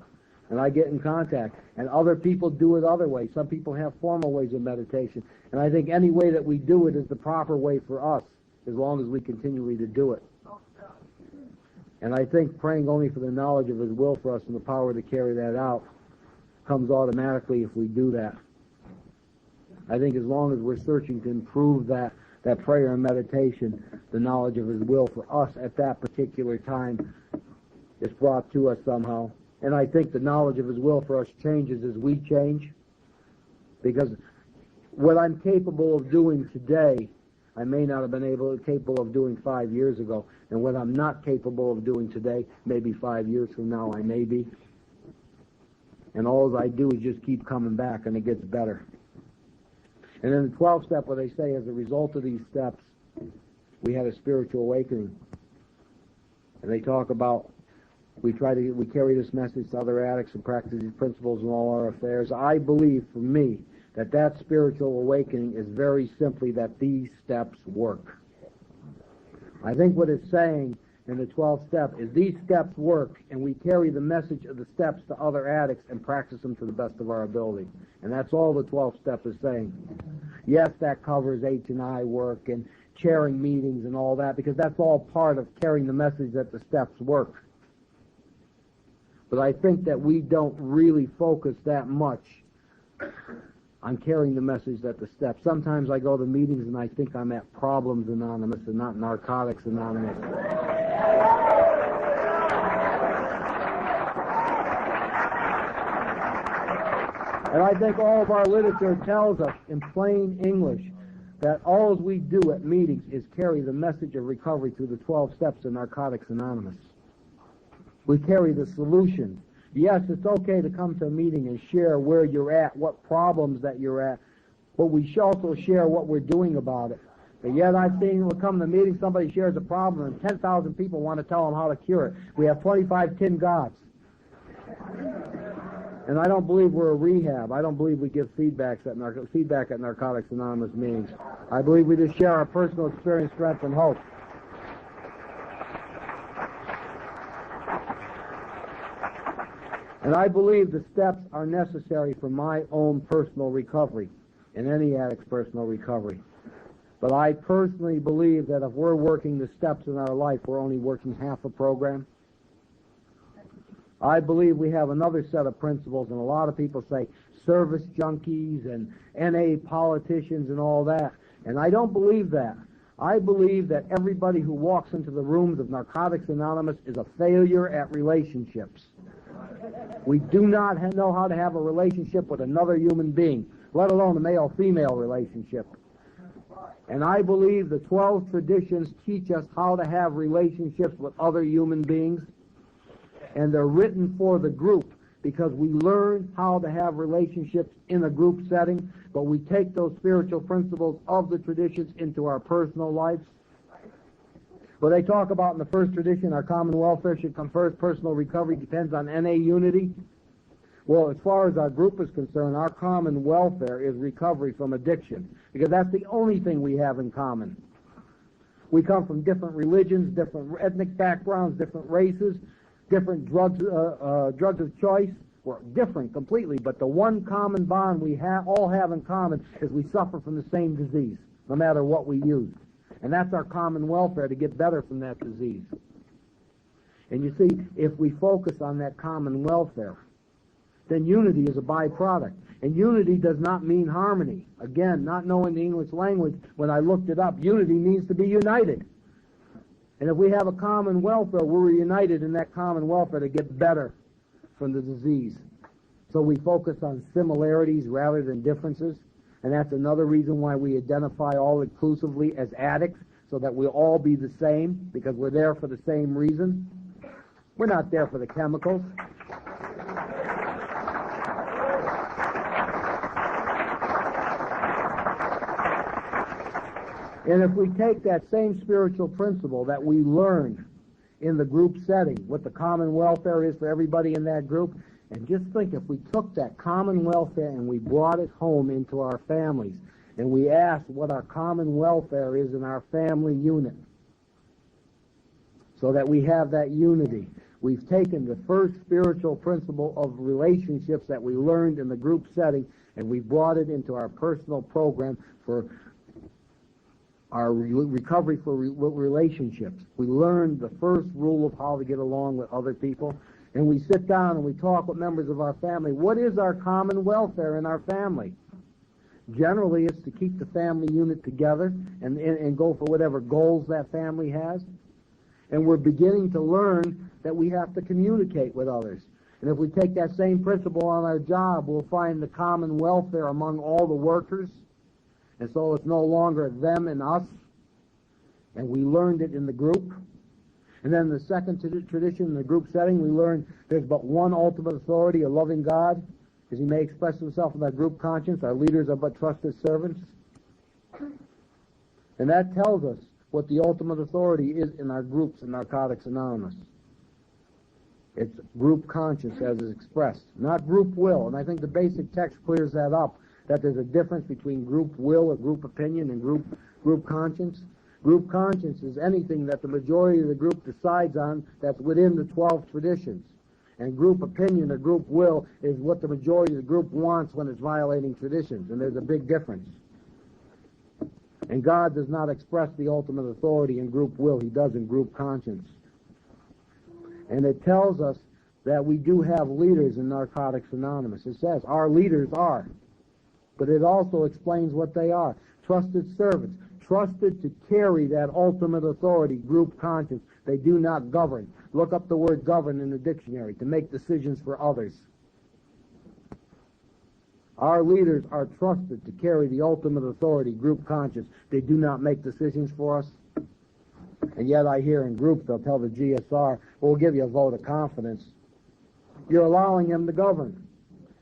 And I get in contact. And other people do it other ways. Some people have formal ways of meditation. And I think any way that we do it is the proper way for us, as long as we continually to do it. And I think praying only for the knowledge of His will for us and the power to carry that out comes automatically if we do that. I think as long as we're searching to improve that prayer and meditation, the knowledge of His will for us at that particular time is brought to us somehow. And I think the knowledge of His will for us changes as we change. Because what I'm capable of doing today, I may not have been capable of doing 5 years ago. And what I'm not capable of doing today, maybe 5 years from now I may be. And all I do is just keep coming back, and it gets better. And in the 12th step, what they say, as a result of these steps, we had a spiritual awakening. And they talk about we carry this message to other addicts and practice these principles in all our affairs. I believe, for me, that spiritual awakening is very simply that these steps work. I think what it's saying in the 12th step is these steps work, and we carry the message of the steps to other addicts and practice them to the best of our ability. And that's all the 12th step is saying. Yes, that covers H&I work and chairing meetings and all that, because that's all part of carrying the message that the steps work. But I think that we don't really focus that much on carrying the message that the steps. Sometimes I go to meetings and I think I'm at Problems Anonymous and not Narcotics Anonymous. And I think all of our literature tells us in plain English that all we do at meetings is carry the message of recovery through the 12 steps of Narcotics Anonymous. We carry the solution. Yes, it's okay to come to a meeting and share where you're at, what problems that you're at, but we should also share what we're doing about it. But yet I've seen when we come to a meeting, somebody shares a problem, and 10,000 people want to tell them how to cure it. We have 25 tin gods. And I don't believe we're a rehab. I don't believe we give feedback at Narcotics Anonymous meetings. I believe we just share our personal experience, strength, and hope. And I believe the steps are necessary for my own personal recovery and any addict's personal recovery. But I personally believe that if we're working the steps in our life, we're only working half a program. I believe we have another set of principles, and a lot of people say service junkies and NA politicians and all that. And I don't believe that. I believe that everybody who walks into the rooms of Narcotics Anonymous is a failure at relationships. We do not know how to have a relationship with another human being, let alone a male-female relationship. And I believe the 12 traditions teach us how to have relationships with other human beings, and they're written for the group because we learn how to have relationships in a group setting, but we take those spiritual principles of the traditions into our personal lives. What they talk about in the first tradition, our common welfare should come first, personal recovery depends on NA unity. Well, as far as our group is concerned, our common welfare is recovery from addiction, because that's the only thing we have in common. We come from different religions, different ethnic backgrounds, different races, different drugs of choice. We're different completely, but the one common bond we all have in common is we suffer from the same disease, no matter what we use. And that's our common welfare, to get better from that disease. And you see, if we focus on that common welfare, then unity is a byproduct. And unity does not mean harmony. Again, not knowing the English language, when I looked it up, unity means to be united. And if we have a common welfare, we're united in that common welfare to get better from the disease. So we focus on similarities rather than differences. And that's another reason why we identify all inclusively as addicts, so that we'll all be the same, because we're there for the same reason. We're not there for the chemicals. And if we take that same spiritual principle that we learn in the group setting, what the common welfare is for everybody in that group, and just think if we took that common welfare and we brought it home into our families, and we asked what our common welfare is in our family unit, so that we have that unity. We've taken the first spiritual principle of relationships that we learned in the group setting, and we brought it into our personal program for our recovery for relationships. We learned the first rule of how to get along with other people, and we sit down and we talk with members of our family. What is our common welfare in our family? Generally, it's to keep the family unit together and go for whatever goals that family has. And we're beginning to learn that we have to communicate with others. And if we take that same principle on our job, we'll find the common welfare among all the workers. And so it's no longer them and us. And we learned it in the group. And then the second tradition in the group setting, we learned there's but one ultimate authority, a loving God, as he may express himself in our group conscience. Our leaders are but trusted servants. And that tells us what the ultimate authority is in our groups in Narcotics Anonymous. It's group conscience as is expressed, not group will. And I think the basic text clears that up, that there's a difference between group will or group opinion and group conscience. Group conscience is anything that the majority of the group decides on that's within the 12 traditions. And group opinion or group will is what the majority of the group wants when it's violating traditions. And there's a big difference. And God does not express the ultimate authority in group will. He does in group conscience. And it tells us that we do have leaders in Narcotics Anonymous. It says our leaders are. But it also explains what they are. Trusted servants. Trusted to carry that ultimate authority, group conscience. They do not govern. Look up the word govern in the dictionary, to make decisions for others. Our leaders are trusted to carry the ultimate authority, group conscience. They do not make decisions for us. And yet I hear in groups they'll tell the GSR, we'll give you a vote of confidence. You're allowing him to govern.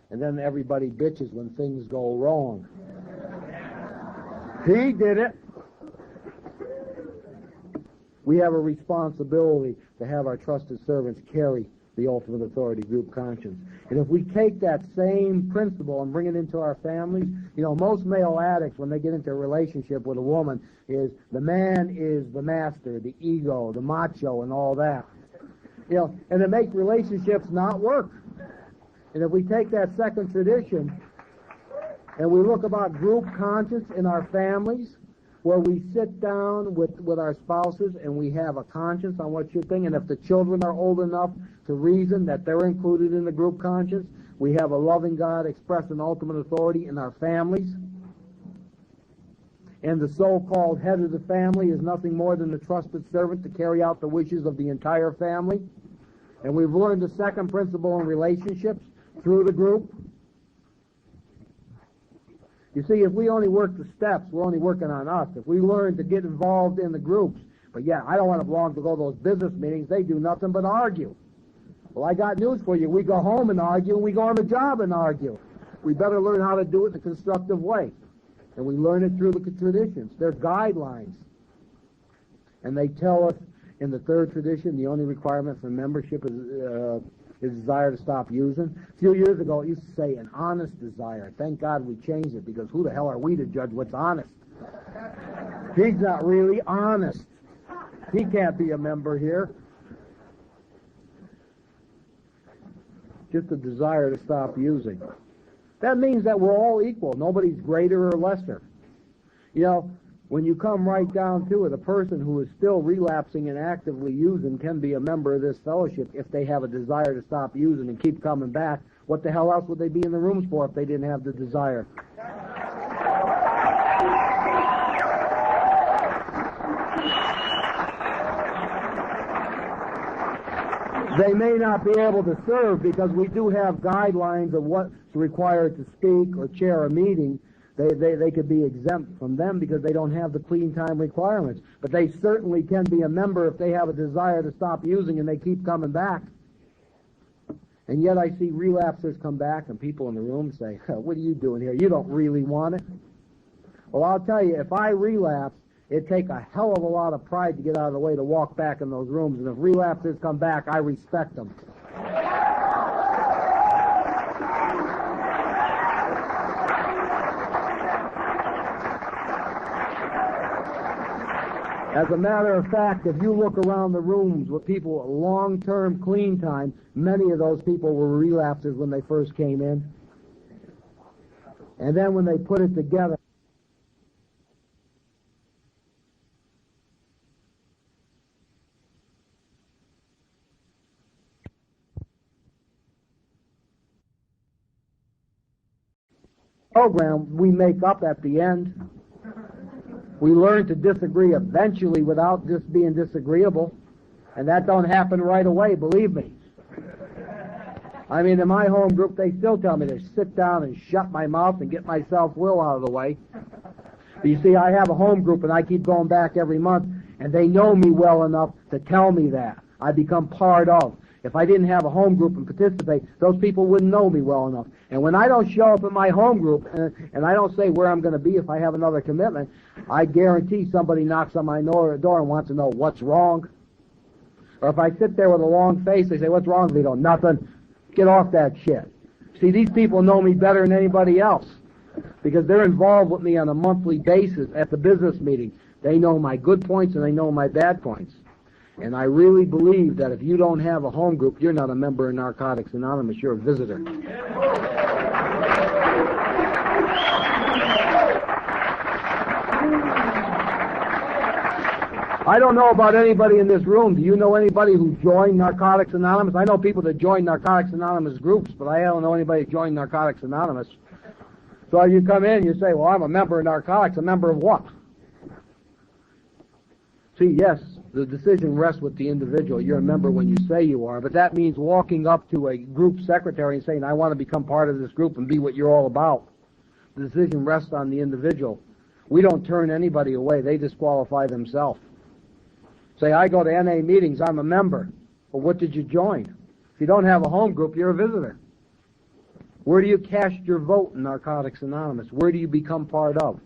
And then everybody bitches when things go wrong. He did it. We have a responsibility to have our trusted servants carry the ultimate authority, group conscience. And if we take that same principle and bring it into our families, most male addicts, when they get into a relationship with a woman, is the man is the master, the ego, the macho, and all that. And to make relationships not work. And if we take that second tradition and we look about group conscience in our families, where we sit down with our spouses and we have a conscience on what you think, and if the children are old enough to reason that they're included in the group conscience, we have a loving God express an ultimate authority in our families. And the so-called head of the family is nothing more than the trusted servant to carry out the wishes of the entire family. And we've learned the second principle in relationships through the group. You see, if we only work the steps, we're only working on us. If we learn to get involved in the groups, but yeah, I don't want to belong to go to those business meetings. They do nothing but argue. Well, I got news for you. We go home and argue, and we go on the job and argue. We better learn how to do it in a constructive way. And we learn it through the traditions. They're guidelines. And they tell us in the third tradition, the only requirement for membership is desire to stop using. A few years ago, it used to say an honest desire. Thank God we changed it, because who the hell are we to judge what's honest? He's not really honest. He can't be a member here. Just a desire to stop using. That means that we're all equal. Nobody's greater or lesser. You know, when you come right down to it, a person who is still relapsing and actively using can be a member of this fellowship if they have a desire to stop using and keep coming back. What the hell else would they be in the rooms for if they didn't have the desire? They may not be able to serve because we do have guidelines of what's required to speak or chair a meeting. They could be exempt from them because they don't have the clean time requirements. But they certainly can be a member if they have a desire to stop using and they keep coming back. And yet I see relapsers come back and people in the room say, what are you doing here? You don't really want it. Well, I'll tell you, if I relapse, it'd take a hell of a lot of pride to get out of the way to walk back in those rooms. And if relapsers come back, I respect them. As a matter of fact, if you look around the rooms with people with long-term clean time, many of those people were relapsers when they first came in. And then when they put it together, program we make up at the end. We learn to disagree eventually without just being disagreeable, and that don't happen right away, believe me. I mean, in my home group, they still tell me to sit down and shut my mouth and get my self-will out of the way. But you see, I have a home group, and I keep going back every month, and they know me well enough to tell me that. I become part of. If I didn't have a home group and participate, those people wouldn't know me well enough. And when I don't show up in my home group, and I don't say where I'm going to be if I have another commitment, I guarantee somebody knocks on my door and wants to know what's wrong. Or if I sit there with a long face, they say, what's wrong, Vito? Nothing. Get off that shit. See, these people know me better than anybody else because they're involved with me on a monthly basis at the business meetings. They know my good points and they know my bad points. And I really believe that if you don't have a home group, you're not a member of Narcotics Anonymous, you're a visitor. I don't know about anybody in this room. Do you know anybody who joined Narcotics Anonymous? I know people that join Narcotics Anonymous groups, but I don't know anybody who joined Narcotics Anonymous. So you come in and you say, well, I'm a member of Narcotics. A member of what? See, yes, the decision rests with the individual. You're a member when you say you are, but that means walking up to a group secretary and saying, I want to become part of this group and be what you're all about. The decision rests on the individual. We don't turn anybody away. They disqualify themselves. Say, I go to NA meetings, I'm a member. Well, what did you join? If you don't have a home group, you're a visitor. Where do you cast your vote in Narcotics Anonymous? Where do you become part of?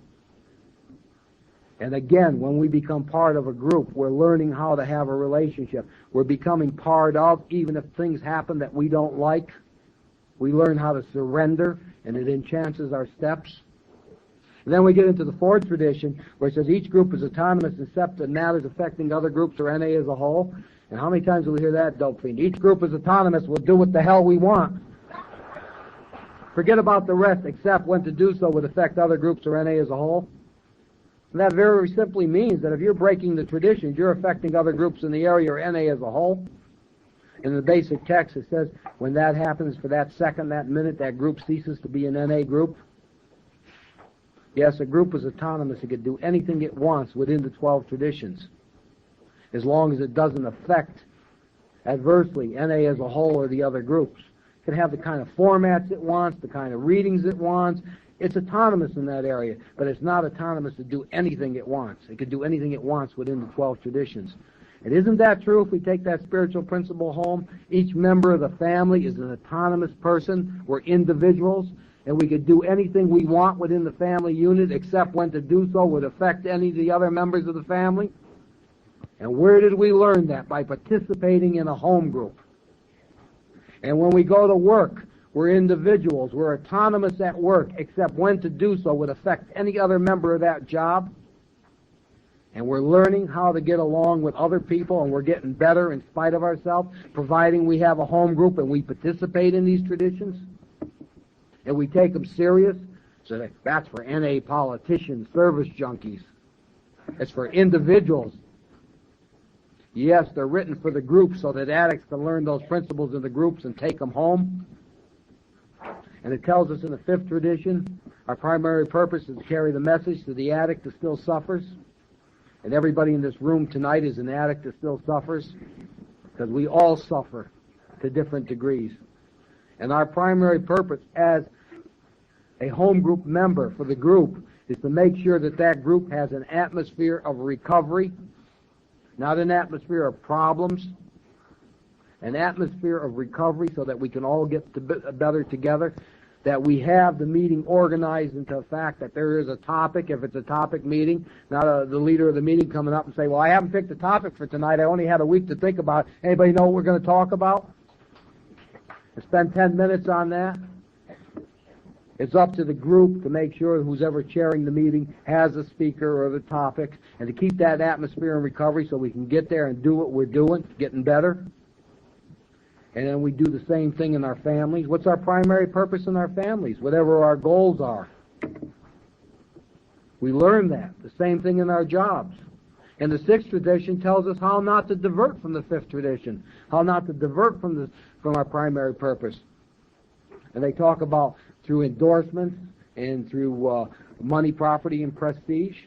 And again, when we become part of a group, we're learning how to have a relationship. We're becoming part of, even if things happen that we don't like. We learn how to surrender, and it enhances our steps. And then we get into the fourth tradition, where it says each group is autonomous except in matters affecting other groups or NA as a whole. And how many times do we hear that, dope fiend? Each group is autonomous, we'll do what the hell we want. Forget about the rest, except when to do so would affect other groups or NA as a whole. And that very simply means that if you're breaking the traditions, you're affecting other groups in the area or NA as a whole. In the basic text, it says when that happens for that second, that minute, that group ceases to be an NA group. Yes, a group is autonomous. It can do anything it wants within the 12 traditions, as long as it doesn't affect adversely NA as a whole or the other groups. It can have the kind of formats it wants, the kind of readings it wants. It's autonomous in that area, but it's not autonomous to do anything it wants. It could do anything it wants within the 12 traditions. And isn't that true if we take that spiritual principle home? Each member of the family is an autonomous person. We're individuals, and we could do anything we want within the family unit, except when to do so would affect any of the other members of the family. And where did we learn that? By participating in a home group. And when we go to work, we're individuals. We're autonomous at work, except when to do so would affect any other member of that job. And we're learning how to get along with other people, and we're getting better in spite of ourselves, providing we have a home group and we participate in these traditions. And we take them serious. So that's for NA politicians, service junkies. It's for individuals. Yes, they're written for the group so that addicts can learn those principles in the groups and take them home. And it tells us in the 5th tradition, our primary purpose is to carry the message to the addict that still suffers. And everybody in this room tonight is an addict that still suffers, because we all suffer to different degrees. And our primary purpose as a home group member for the group is to make sure that that group has an atmosphere of recovery, not an atmosphere of problems, an atmosphere of recovery so that we can all get better together, that we have the meeting organized into the fact that there is a topic, if it's a topic meeting, not the leader of the meeting coming up and say, well, I haven't picked a topic for tonight, I only had a week to think about it. Anybody know what we're going to talk about? And spend 10 minutes on that. It's up to the group to make sure who's ever chairing the meeting has a speaker or the topic, and to keep that atmosphere in recovery so we can get there and do what we're doing, getting better. And then we do the same thing in our families. What's our primary purpose in our families? Whatever our goals are. We learn that. The same thing in our jobs. And the 6th tradition tells us how not to divert from the 5th tradition, how not to divert from our primary purpose. And they talk about through endorsements and through money, property, and prestige.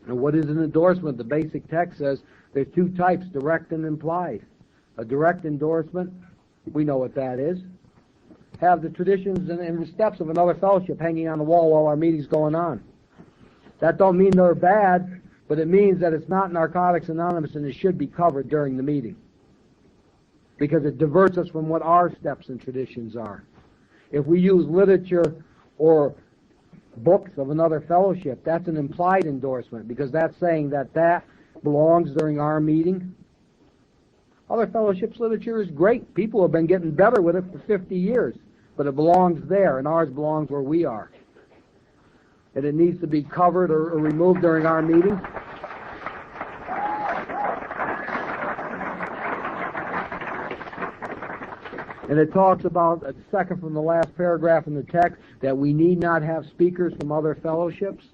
And what is an endorsement? The basic text says there's 2 types, direct and implied. A direct endorsement, we know what that is. Have the traditions and the steps of another fellowship hanging on the wall while our meeting's going on. That don't mean they're bad, but it means that it's not Narcotics Anonymous and it should be covered during the meeting, because it diverts us from what our steps and traditions are. If we use literature or books of another fellowship, that's an implied endorsement, because that's saying that that belongs during our meeting. Other fellowships' literature is great. People have been getting better with it for 50 years, but it belongs there, and ours belongs where we are. And it needs to be covered or removed during our meetings. And it talks about, second from the last paragraph in the text, that we need not have speakers from other fellowships.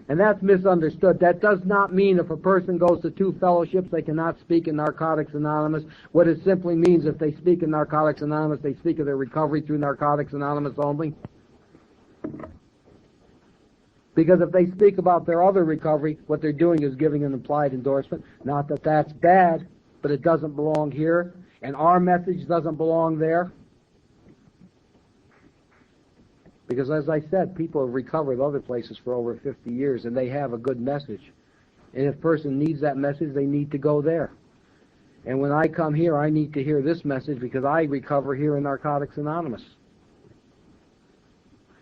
And that's misunderstood. That does not mean if a person goes to 2 fellowships, they cannot speak in Narcotics Anonymous. What it simply means, if they speak in Narcotics Anonymous, they speak of their recovery through Narcotics Anonymous only. Because if they speak about their other recovery, what they're doing is giving an implied endorsement. Not that that's bad, but it doesn't belong here, and our message doesn't belong there. Because, as I said, people have recovered other places for over 50 years, and they have a good message. And if a person needs that message, they need to go there. And when I come here, I need to hear this message because I recover here in Narcotics Anonymous.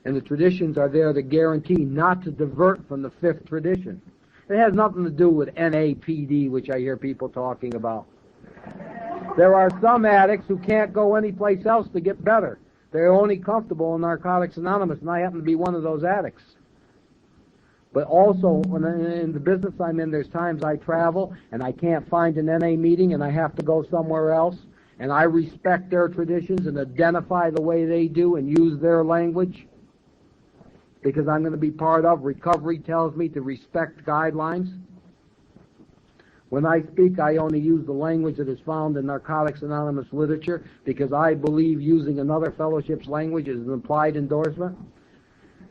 And the traditions are there to guarantee not to divert from the 5th tradition. It has nothing to do with NAPD, which I hear people talking about. There are some addicts who can't go anyplace else to get better. They're only comfortable in Narcotics Anonymous, and I happen to be one of those addicts. But also, when in the business I'm in, there's times I travel, and I can't find an NA meeting, and I have to go somewhere else, and I respect their traditions and identify the way they do and use their language, because I'm going to be part of. Recovery tells me to respect guidelines. When I speak, I only use the language that is found in Narcotics Anonymous literature because I believe using another fellowship's language is an implied endorsement.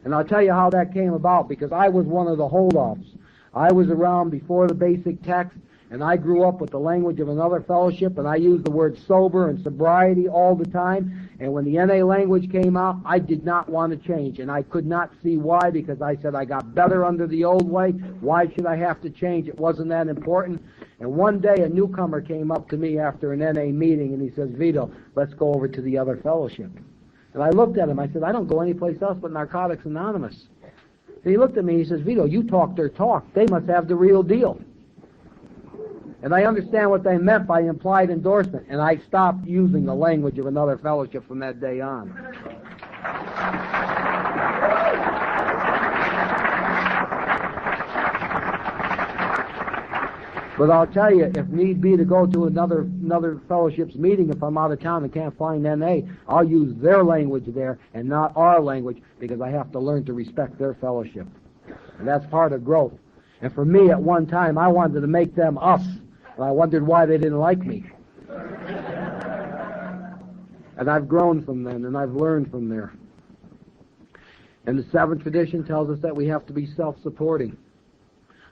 And I'll tell you how that came about, because I was one of the hold-offs. I was around before the basic text, And I grew up with the language of another fellowship, and I used the word sober and sobriety all the time. And when the NA language came out, I did not want to change. And I could not see why, because I said I got better under the old way. Why should I have to change? It wasn't that important. And one day a newcomer came up to me after an NA meeting, and he says, Vito, let's go over to the other fellowship. And I looked at him. I said, I don't go anyplace else but Narcotics Anonymous. And he looked at me and he says, Vito, you talk their talk. They must have the real deal. And I understand what they meant by implied endorsement, and I stopped using the language of another fellowship from that day on. But I'll tell you, if need be to go to another fellowship's meeting, if I'm out of town and can't find NA, I'll use their language there and not our language, because I have to learn to respect their fellowship. And that's part of growth. And for me, at one time, I wanted to make them us. And I wondered why they didn't like me. And I've grown from then, and I've learned from there. And the seventh tradition tells us that we have to be self-supporting.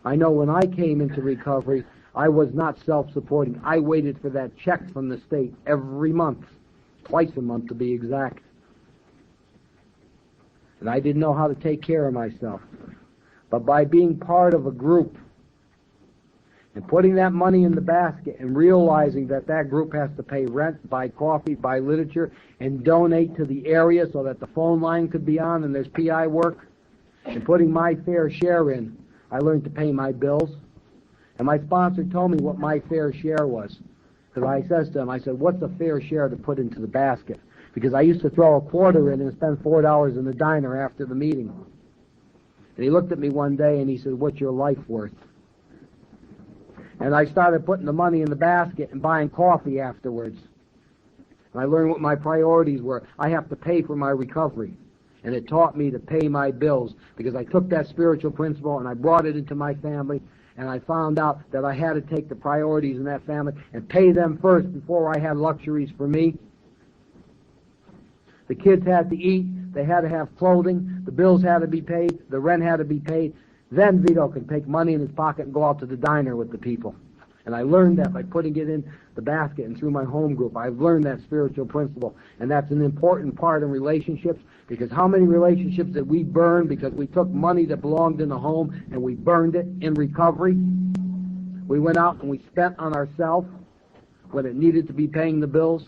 I know when I came into recovery, I was not self-supporting. I waited for that check from the state every month, twice a month to be exact. And I didn't know how to take care of myself. But by being part of a group, and putting that money in the basket and realizing that that group has to pay rent, buy coffee, buy literature, and donate to the area so that the phone line could be on and there's PI work, and putting my fair share in, I learned to pay my bills. And my sponsor told me what my fair share was. Because I says to him, I said, what's a fair share to put into the basket? Because I used to throw a quarter in and spend $4 in the diner after the meeting. And he looked at me one day and he said, what's your life worth? And I started putting the money in the basket and buying coffee afterwards. And I learned what my priorities were. I have to pay for my recovery. And it taught me to pay my bills, because I took that spiritual principle and I brought it into my family, and I found out that I had to take the priorities in that family and pay them first before I had luxuries for me. The kids had to eat, they had to have clothing, the bills had to be paid, the rent had to be paid. Then Vito could take money in his pocket and go out to the diner with the people. And I learned that by putting it in the basket and through my home group. I've learned that spiritual principle. And that's an important part in relationships, because how many relationships did we burn because we took money that belonged in the home and we burned it in recovery? We went out and we spent on ourselves when it needed to be paying the bills.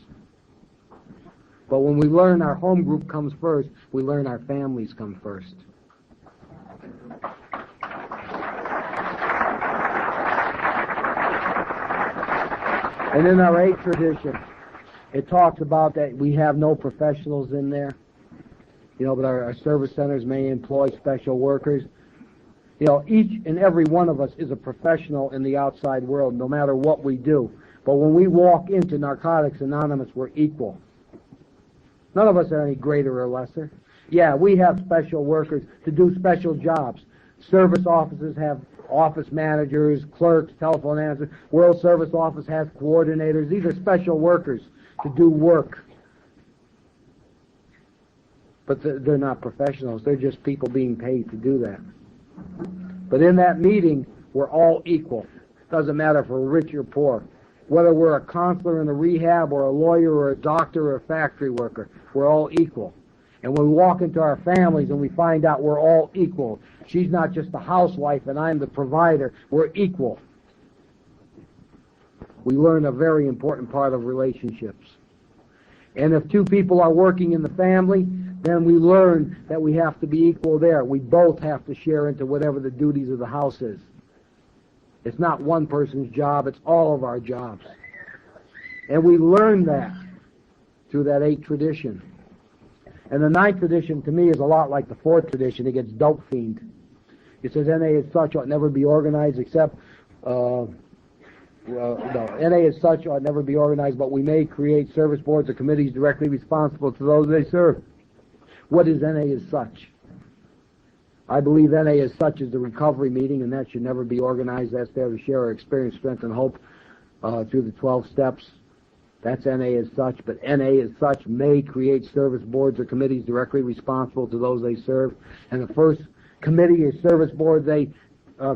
But when we learn our home group comes first, we learn our families come first. And in our 8th tradition, it talks about that we have no professionals in there. You know, but our service centers may employ special workers. You know, each and every one of us is a professional in the outside world, no matter what we do. But when we walk into Narcotics Anonymous, we're equal. None of us are any greater or lesser. Yeah, we have special workers to do special jobs. Service offices have office managers, clerks, telephone answers. World Service Office has coordinators. These are special workers to do work. But they're not professionals. They're just people being paid to do that. But in that meeting, we're all equal. Doesn't matter if we're rich or poor. Whether we're a counselor in a rehab or a lawyer or a doctor or a factory worker, we're all equal. And when we walk into our families and we find out we're all equal, she's not just the housewife and I'm the provider, we're equal. We learn a very important part of relationships. And if two people are working in the family, then we learn that we have to be equal there. We both have to share into whatever the duties of the house is. It's not one person's job, it's all of our jobs. And we learn that through that 8th tradition. And the 9th tradition, to me, is a lot like the 4th tradition. It gets dope fiend. It says NA as such ought never be organized except, NA as such ought never be organized, but we may create service boards or committees directly responsible to those they serve. What is NA as such? I believe NA as such is the recovery meeting, and that should never be organized. That's there to share our experience, strength, and hope through the 12 steps. That's NA as such, but NA as such may create service boards or committees directly responsible to those they serve. And the first committee or service board they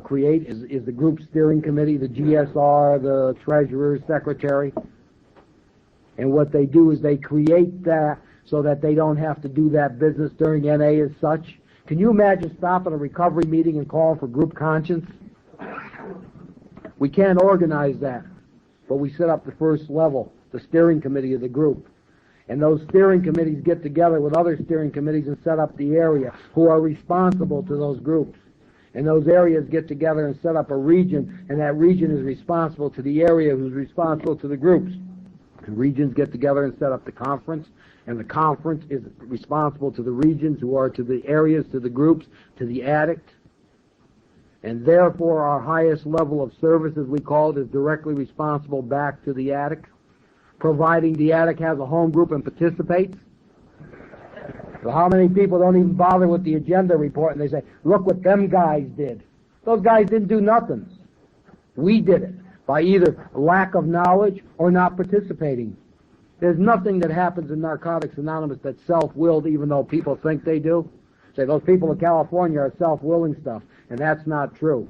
create is the group steering committee, the GSR, the treasurer, secretary. And what they do is they create that so that they don't have to do that business during NA as such. Can you imagine stopping a recovery meeting and calling for group conscience? We can't organize that, but we set up the first level, the steering committee of the group. And those steering committees get together with other steering committees and set up the area who are responsible to those groups. And those areas get together and set up a region, and that region is responsible to the area who's responsible to the groups. The regions get together and set up the conference, and the conference is responsible to the regions who are to the areas, to the groups, to the addict. And therefore our highest level of service, as we call it, is directly responsible back to the addict, providing the addict has a home group and participates. So how many people don't even bother with the agenda report and they say, look what them guys did. Those guys didn't do nothing. We did it by either lack of knowledge or not participating. There's nothing that happens in Narcotics Anonymous that's self-willed, even though people think they do. Say those people in California are self-willing stuff, and that's not true.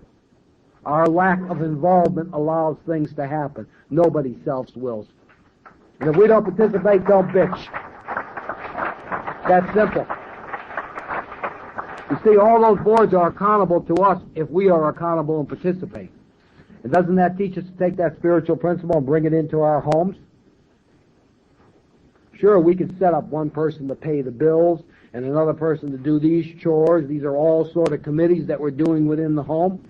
Our lack of involvement allows things to happen. Nobody self-wills. And if we don't participate, don't bitch. That's simple. You see, all those boards are accountable to us if we are accountable and participate. And doesn't that teach us to take that spiritual principle and bring it into our homes? Sure, we can set up one person to pay the bills and another person to do these chores. These are all sort of committees that we're doing within the home.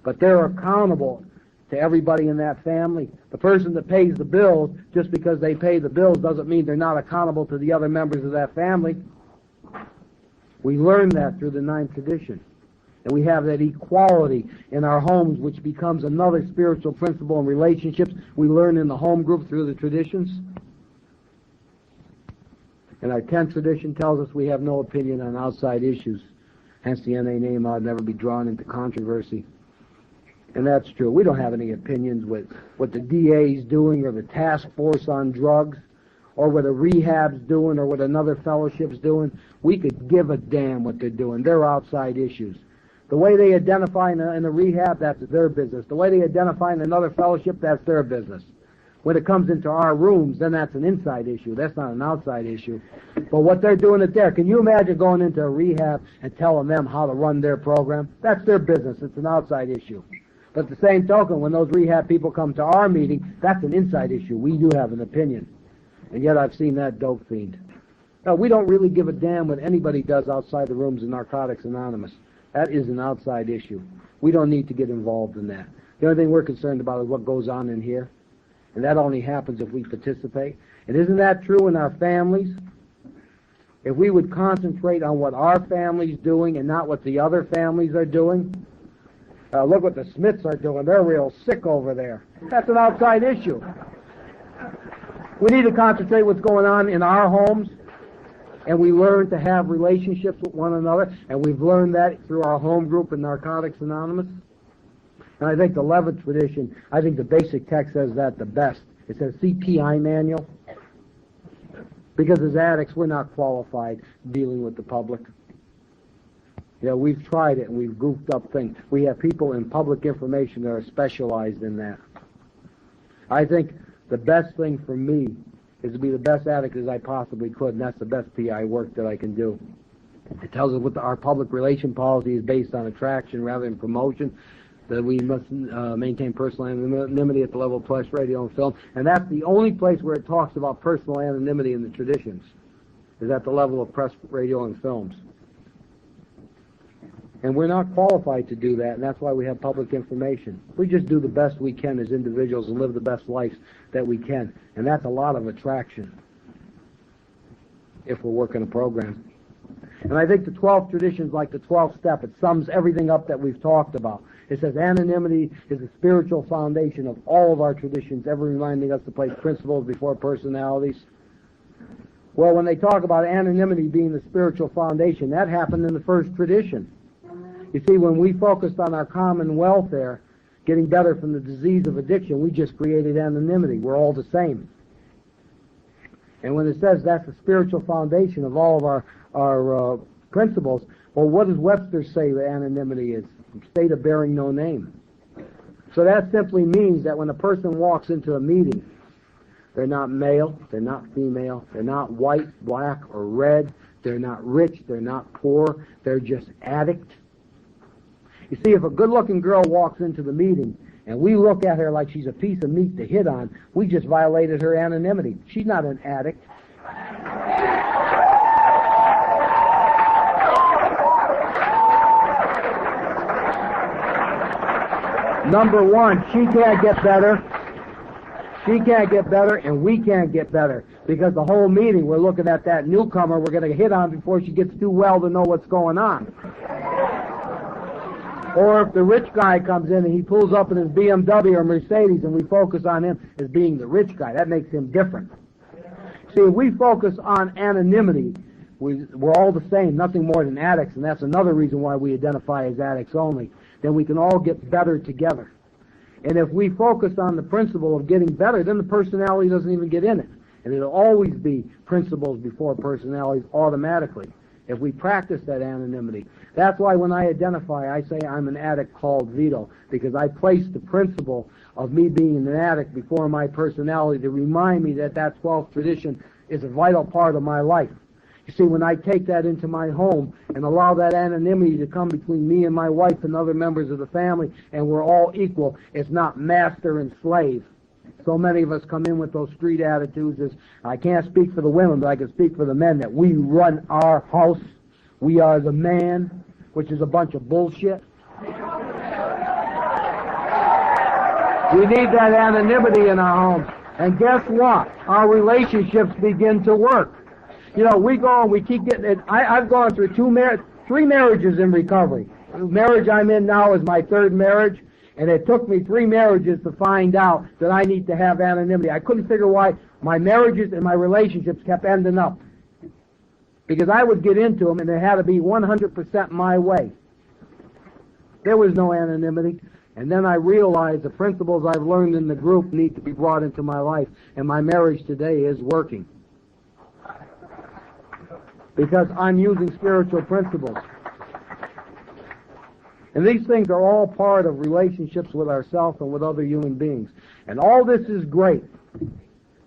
But they're accountable to everybody in that family. The person that pays the bills, just because they pay the bills, doesn't mean they're not accountable to the other members of that family. We learn that through the 9th tradition. And we have that equality in our homes, which becomes another spiritual principle in relationships we learn in the home group through the traditions. And our 10th tradition tells us we have no opinion on outside issues. Hence the NA name ought never be drawn into controversy. And that's true. We don't have any opinions with what the DA's doing or the task force on drugs or what a rehab's doing or what another fellowship's doing. We could give a damn what they're doing. They're outside issues. The way they identify in a rehab, that's their business. The way they identify in another fellowship, that's their business. When it comes into our rooms, then that's an inside issue. That's not an outside issue. But what they're doing it there, can you imagine going into a rehab and telling them how to run their program? That's their business. It's an outside issue. But at the same token, when those rehab people come to our meeting, that's an inside issue. We do have an opinion. And yet I've seen that dope fiend. No, we don't really give a damn what anybody does outside the rooms in Narcotics Anonymous. That is an outside issue. We don't need to get involved in that. The only thing we're concerned about is what goes on in here. And that only happens if we participate. And isn't that true in our families? If we would concentrate on what our family's doing and not what the other families are doing. Look what the Smiths are doing. They're real sick over there. That's an outside issue. We need to concentrate what's going on in our homes. And we learn to have relationships with one another. And we've learned that through our home group in Narcotics Anonymous. And I think the 11th tradition, I think the basic text says that the best. It says CPI manual. Because as addicts, we're not qualified dealing with the public. You know, we've tried it and we've goofed up things. We have people in public information that are specialized in that. I think the best thing for me is to be the best addict as I possibly could, and that's the best PI work that I can do. It tells us what our public relation policy is based on attraction rather than promotion, that we must maintain personal anonymity at the level of press, radio, and film. And that's the only place where it talks about personal anonymity in the traditions, is at the level of press, radio, and films. And we're not qualified to do that, and that's why we have public information. We just do the best we can as individuals and live the best lives that we can. And that's a lot of attraction if we're working a program. And I think the 12th tradition is like the 12th step. It sums everything up that we've talked about. It says anonymity is the spiritual foundation of all of our traditions, ever reminding us to place principles before personalities. Well, when they talk about anonymity being the spiritual foundation, that happened in the first tradition. You see, when we focused on our common welfare, getting better from the disease of addiction, we just created anonymity. We're all the same. And when it says that's the spiritual foundation of all of our principles, well, what does Webster say that anonymity is? state of bearing no name. So that simply means that when a person walks into a meeting, they're not male, they're not female, they're not white, black, or red, they're not rich, they're not poor, they're just addict. You see, if a good-looking girl walks into the meeting and we look at her like she's a piece of meat to hit on, we just violated her anonymity. She's not an addict. Number one, she can't get better. She can't get better, and we can't get better. Because the whole meeting, we're looking at that newcomer we're going to hit on before she gets too well to know what's going on. Or if the rich guy comes in and he pulls up in his BMW or Mercedes and we focus on him as being the rich guy, that makes him different. See, if we focus on anonymity, we're all the same, nothing more than addicts, and that's another reason why we identify as addicts only. Then we can all get better together. And if we focus on the principle of getting better, then the personality doesn't even get in it. And it'll always be principles before personalities automatically if we practice that anonymity. That's why when I identify, I say I'm an addict called Vito, because I place the principle of me being an addict before my personality to remind me that that 12th tradition is a vital part of my life. You see, when I take that into my home and allow that anonymity to come between me and my wife and other members of the family, and we're all equal, it's not master and slave. So many of us come in with those street attitudes as, I can't speak for the women, but I can speak for the men, that we run our house, we are the man, which is a bunch of bullshit. We need that anonymity in our homes. And guess what? Our relationships begin to work. You know, we go and we keep getting it. I've gone through three marriages in recovery. The marriage I'm in now is my third marriage, and it took me 3 marriages to find out that I need to have anonymity. I couldn't figure why my marriages and my relationships kept ending up. Because I would get into them, and it had to be 100% my way. There was no anonymity. And then I realized the principles I've learned in the group need to be brought into my life, and my marriage today is working. Because I'm using spiritual principles. And these things are all part of relationships with ourselves and with other human beings. And all this is great.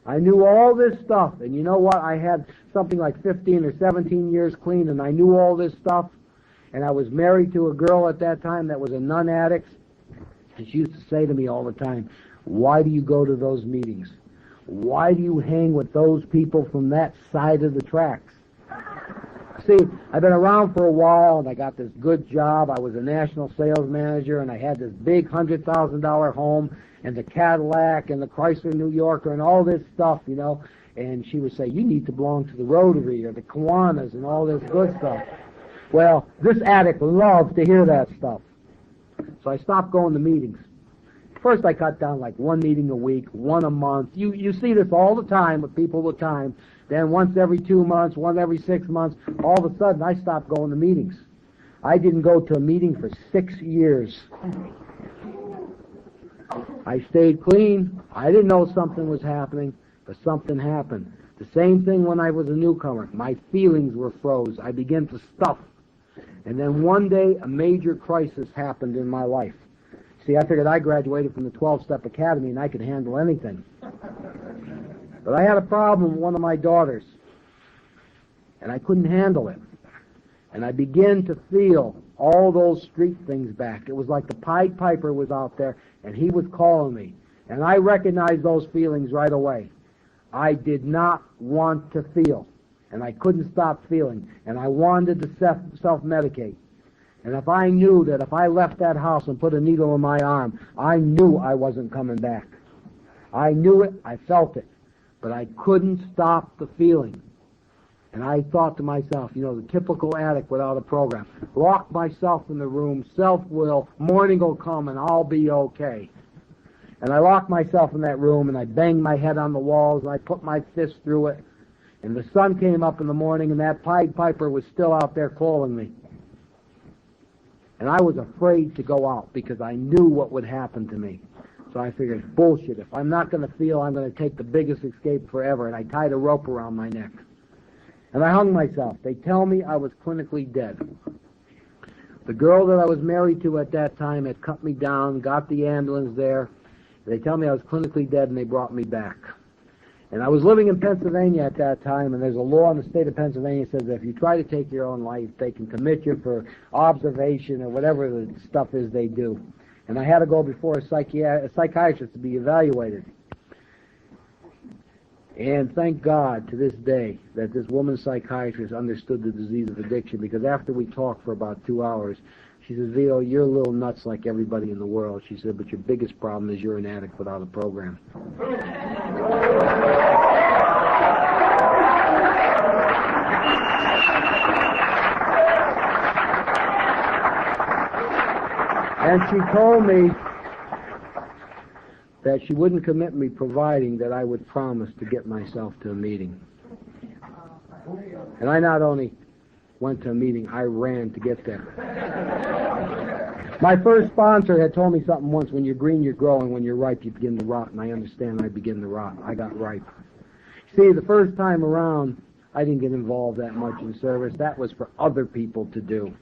I knew all this stuff, and you know what? I had something like 15 or 17 years clean, and I knew all this stuff. And I was married to a girl at that time that was a nun-addict. And she used to say to me all the time, why do you go to those meetings? Why do you hang with those people from that side of the tracks? See, I've been around for a while, and I got this good job. I was a national sales manager, and I had this big $100,000 home, and the Cadillac, and the Chrysler New Yorker, and all this stuff, you know. And she would say, you need to belong to the Rotary, or the Kiwanis, and all this good stuff. Well, this addict loved to hear that stuff. So I stopped going to meetings. First, I cut down like 1 meeting a week, 1 a month. You see this all the time with people all the time. Then once every 2 months, once every 6 months, all of a sudden I stopped going to meetings. I didn't go to a meeting for 6 years. I stayed clean. I didn't know something was happening, but something happened. The same thing when I was a newcomer. My feelings were froze. I began to stuff. And then one day a major crisis happened in my life. See, I figured I graduated from the 12-step academy and I could handle anything. But I had a problem with one of my daughters, and I couldn't handle it. And I began to feel all those street things back. It was like the Pied Piper was out there, and he was calling me. And I recognized those feelings right away. I did not want to feel, and I couldn't stop feeling, and I wanted to self-medicate. And if I knew that if I left that house and put a needle in my arm, I knew I wasn't coming back. I knew it, I felt it, but I couldn't stop the feeling. And I thought to myself, you know, the typical addict without a program, lock myself in the room, self-will, morning will come and I'll be okay. And I locked myself in that room and I banged my head on the walls and I put my fist through it. And the sun came up in the morning and that Pied Piper was still out there calling me. And I was afraid to go out because I knew what would happen to me. So I figured, bullshit, if I'm not going to feel, I'm going to take the biggest escape forever. And I tied a rope around my neck. And I hung myself. They tell me I was clinically dead. The girl that I was married to at that time had cut me down, got the ambulance there. They tell me I was clinically dead, and they brought me back. And I was living in Pennsylvania at that time, and there's a law in the state of Pennsylvania that says that if you try to take your own life, they can commit you for observation or whatever the stuff is they do. And I had to go before a psychiatrist to be evaluated. And thank God to this day that this woman psychiatrist understood the disease of addiction, because after we talked for about 2 hours, she says, Vito, you're a little nuts like everybody in the world. She said, but your biggest problem is you're an addict without a program. And she told me that she wouldn't commit me providing that I would promise to get myself to a meeting. And I not only went to a meeting, I ran to get there. My first sponsor had told me something once: when you're green, you grow, and when you're ripe, you begin to rot. And I understand I begin to rot. I got ripe. See, the first time around, I didn't get involved that much in service. That was for other people to do.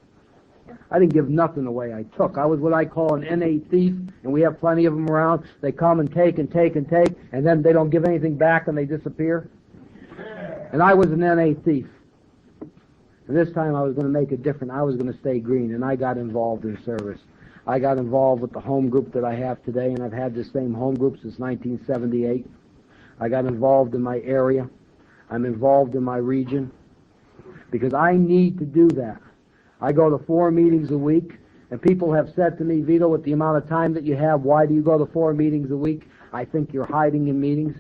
I didn't give nothing away I took. I was what I call an NA thief, and we have plenty of them around. They come and take and take and take, and then they don't give anything back and they disappear. And I was an NA thief. And this time I was going to make it different. I was going to stay green, and I got involved in service. I got involved with the home group that I have today, and I've had the same home group since 1978. I got involved in my area. I'm involved in my region, because I need to do that. I go to 4 meetings a week, and people have said to me, Vito, with the amount of time that you have, why do you go to 4 meetings a week? I think you're hiding in meetings.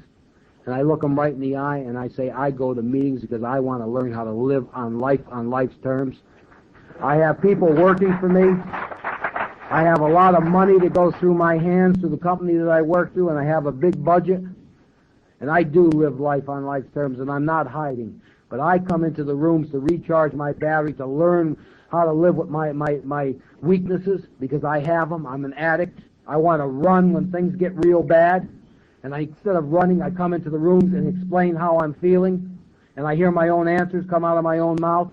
And I look them right in the eye, and I say, I go to meetings because I want to learn how to live on life's terms. I have people working for me. I have a lot of money that goes through my hands through the company that I work through, and I have a big budget. And I do live life on life's terms, and I'm not hiding. But I come into the rooms to recharge my battery, to learn how to live with my weaknesses, because I have them. I'm an addict. I want to run when things get real bad. And instead of running, I come into the rooms and explain how I'm feeling. And I hear my own answers come out of my own mouth.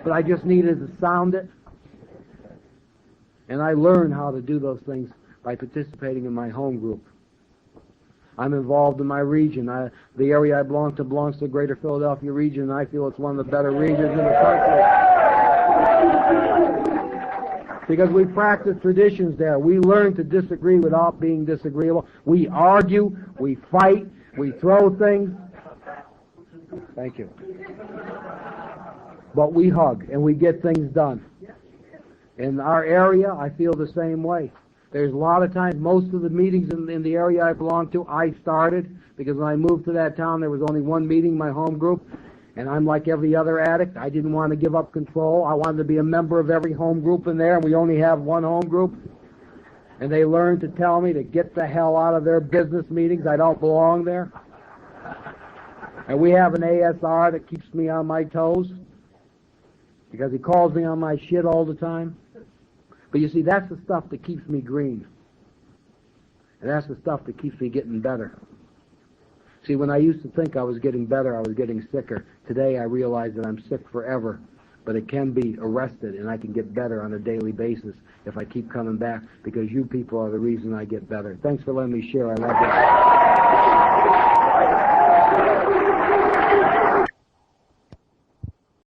But I just needed to sound it. And I learn how to do those things by participating in my home group. I'm involved in my region. The area I belong to belongs to the greater Philadelphia region, and I feel it's one of the better regions in the country. Because we practice traditions there. We learn to disagree without being disagreeable. We argue, we fight, we throw things. Thank you. But we hug, and we get things done. In our area, I feel the same way. There's a lot of times, most of the meetings in the area I belong to, I started, because when I moved to that town, there was only one meeting, my home group, and I'm like every other addict. I didn't want to give up control. I wanted to be a member of every home group in there, and we only have one home group. And they learned to tell me to get the hell out of their business meetings. I don't belong there. And we have an ASR that keeps me on my toes, because he calls me on my shit all the time. But you see, that's the stuff that keeps me green. And that's the stuff that keeps me getting better. See, when I used to think I was getting better, I was getting sicker. Today I realize that I'm sick forever. But it can be arrested, and I can get better on a daily basis if I keep coming back, because you people are the reason I get better. Thanks for letting me share. I love you.